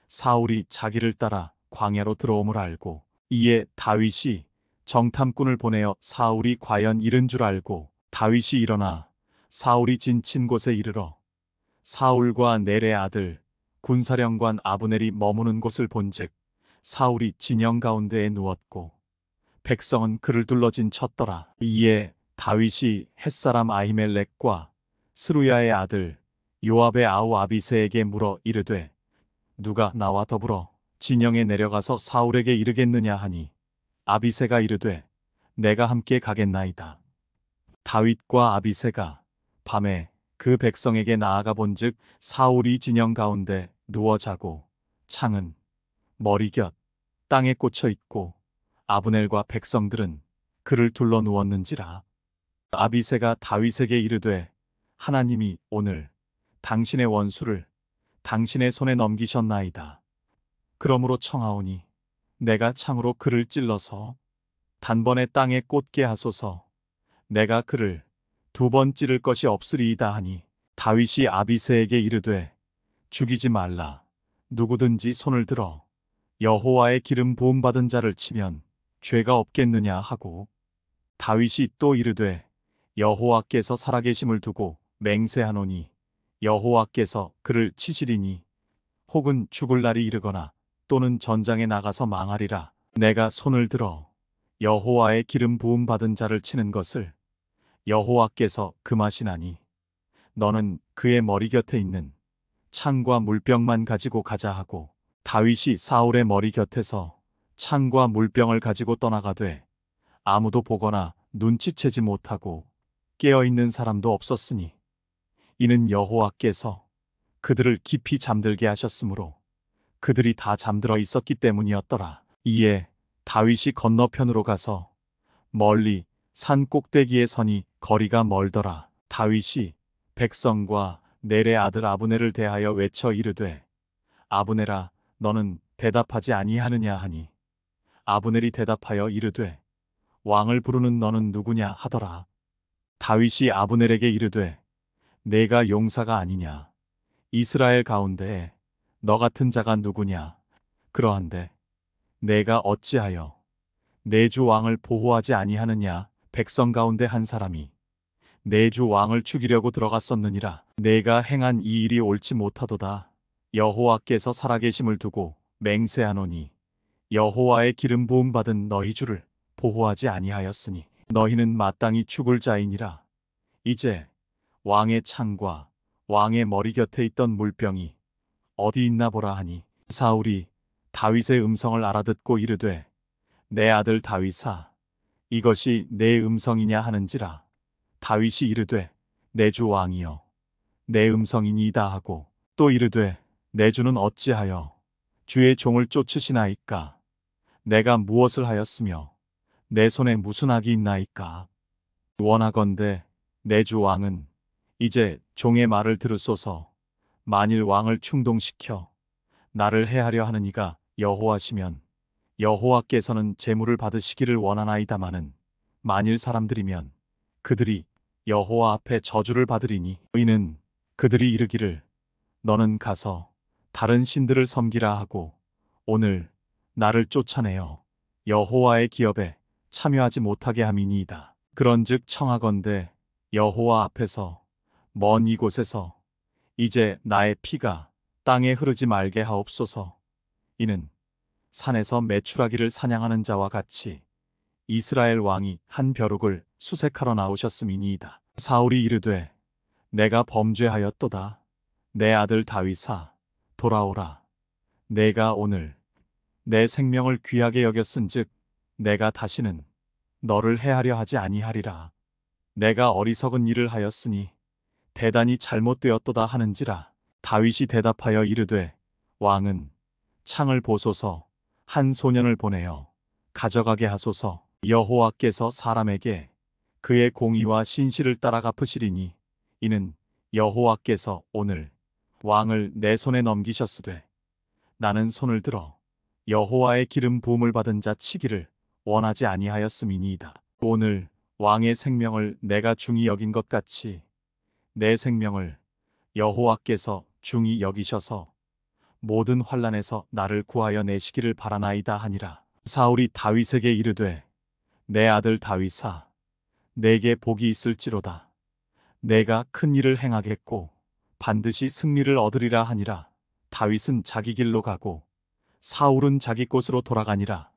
사울이 자기를 따라 광야로 들어옴을 알고 이에 다윗이 정탐꾼을 보내어 사울이 과연 이른 줄 알고 다윗이 일어나 사울이 진친 곳에 이르러 사울과 넬의 아들 군사령관 아브넬이 머무는 곳을 본즉 사울이 진영 가운데에 누웠고 백성은 그를 둘러진 쳤더라. 이에 다윗이 햇사람 아히멜렉과 스루야의 아들 요압의 아우 아비새에게 물어 이르되 누가 나와 더불어 진영에 내려가서 사울에게 이르겠느냐 하니 아비새가 이르되 내가 함께 가겠나이다. 다윗과 아비새가 밤에 그 백성에게 나아가 본즉 사울이 진영 가운데 누워 자고 창은 머리 곁 땅에 꽂혀 있고 아브넬과 백성들은 그를 둘러 누웠는지라. 아비새가 다윗에게 이르되 하나님이 오늘 당신의 원수를 당신의 손에 넘기셨나이다. 그러므로 청하오니 내가 창으로 그를 찔러서 단번에 땅에 꽂게 하소서. 내가 그를 2번 찌를 것이 없으리이다 하니 다윗이 아비새에게 이르되 죽이지 말라. 누구든지 손을 들어 여호와의 기름 부음 받은 자를 치면 죄가 없겠느냐 하고 다윗이 또 이르되 여호와께서 살아계심을 두고 맹세하노니 여호와께서 그를 치시리니 혹은 죽을 날이 이르거나 또는 전장에 나가서 망하리라. 내가 손을 들어 여호와의 기름 부음 받은 자를 치는 것을 여호와께서 금하시나니 너는 그의 머리 곁에 있는 창과 물병만 가지고 가자 하고 다윗이 사울의 머리 곁에서 창과 물병을 가지고 떠나가되 아무도 보거나 눈치채지 못하고 깨어있는 사람도 없었으니 이는 여호와께서 그들을 깊이 잠들게 하셨으므로 그들이 다 잠들어 있었기 때문이었더라. 이에 다윗이 건너편으로 가서 멀리 산 꼭대기에 서니 거리가 멀더라. 다윗이 백성과 넬의 아들 아브넬을 대하여 외쳐 이르되 아브넬아 너는 대답하지 아니하느냐 하니 아브넬이 대답하여 이르되 왕을 부르는 너는 누구냐 하더라. 다윗이 아브넬에게 이르되 내가 용사가 아니냐. 이스라엘 가운데에 너 같은 자가 누구냐. 그러한데 내가 어찌하여 내 주 왕을 보호하지 아니하느냐. 백성 가운데 한 사람이 내 주 왕을 죽이려고 들어갔었느니라. 내가 행한 이 일이 옳지 못하도다. 여호와께서 살아계심을 두고 맹세하노니 여호와의 기름 부음 받은 너희 주를 보호하지 아니하였으니 너희는 마땅히 죽을 자이니라. 이제 왕의 창과 왕의 머리 곁에 있던 물병이 어디 있나 보라 하니 사울이 다윗의 음성을 알아듣고 이르되 내 아들 다윗아 이것이 내 음성이냐 하는지라. 다윗이 이르되 내 주 왕이여 내 음성이니이다 하고 또 이르되 내 주는 어찌하여 주의 종을 쫓으시나이까. 내가 무엇을 하였으며 내 손에 무슨 악이 있나이까? 원하건대 내 주 왕은 이제 종의 말을 들으소서. 만일 왕을 충동시켜 나를 해하려 하는 이가 여호와시면 여호와께서는 제물을 받으시기를 원하나이다마는 만일 사람들이면 그들이 여호와 앞에 저주를 받으리니 이는 그들이 이르기를 너는 가서 다른 신들을 섬기라 하고 오늘 나를 쫓아내어 여호와의 기업에 참여하지 못하게 함이니이다. 그런즉 청하건대 여호와 앞에서 먼 이곳에서 이제 나의 피가 땅에 흐르지 말게 하옵소서. 이는 산에서 메추라기를 사냥하는 자와 같이 이스라엘 왕이 한 벼룩을 수색하러 나오셨음이니이다. 사울이 이르되 내가 범죄하였도다. 내 아들 다윗아 돌아오라. 내가 오늘 내 생명을 귀하게 여겼은즉 내가 다시는 너를 해하려 하지 아니하리라. 내가 어리석은 일을 하였으니 대단히 잘못되었도다 하는지라. 다윗이 대답하여 이르되 왕은 창을 보소서. 한 소년을 보내어 가져가게 하소서. 여호와께서 사람에게 그의 공의와 신실을 따라 갚으시리니 이는 여호와께서 오늘 왕을 내 손에 넘기셨으되 나는 손을 들어 여호와의 기름 부음을 받은 자 치기를 원하지 아니하였음이니이다. 오늘 왕의 생명을 내가 중히 여긴 것 같이 내 생명을 여호와께서 중히 여기셔서 모든 환난에서 나를 구하여 내시기를 바라나이다 하니라. 사울이 다윗에게 이르되 내 아들 다윗아 내게 복이 있을지로다. 내가 큰 일을 행하겠고 반드시 승리를 얻으리라 하니라. 다윗은 자기 길로 가고 사울은 자기 곳으로 돌아가니라.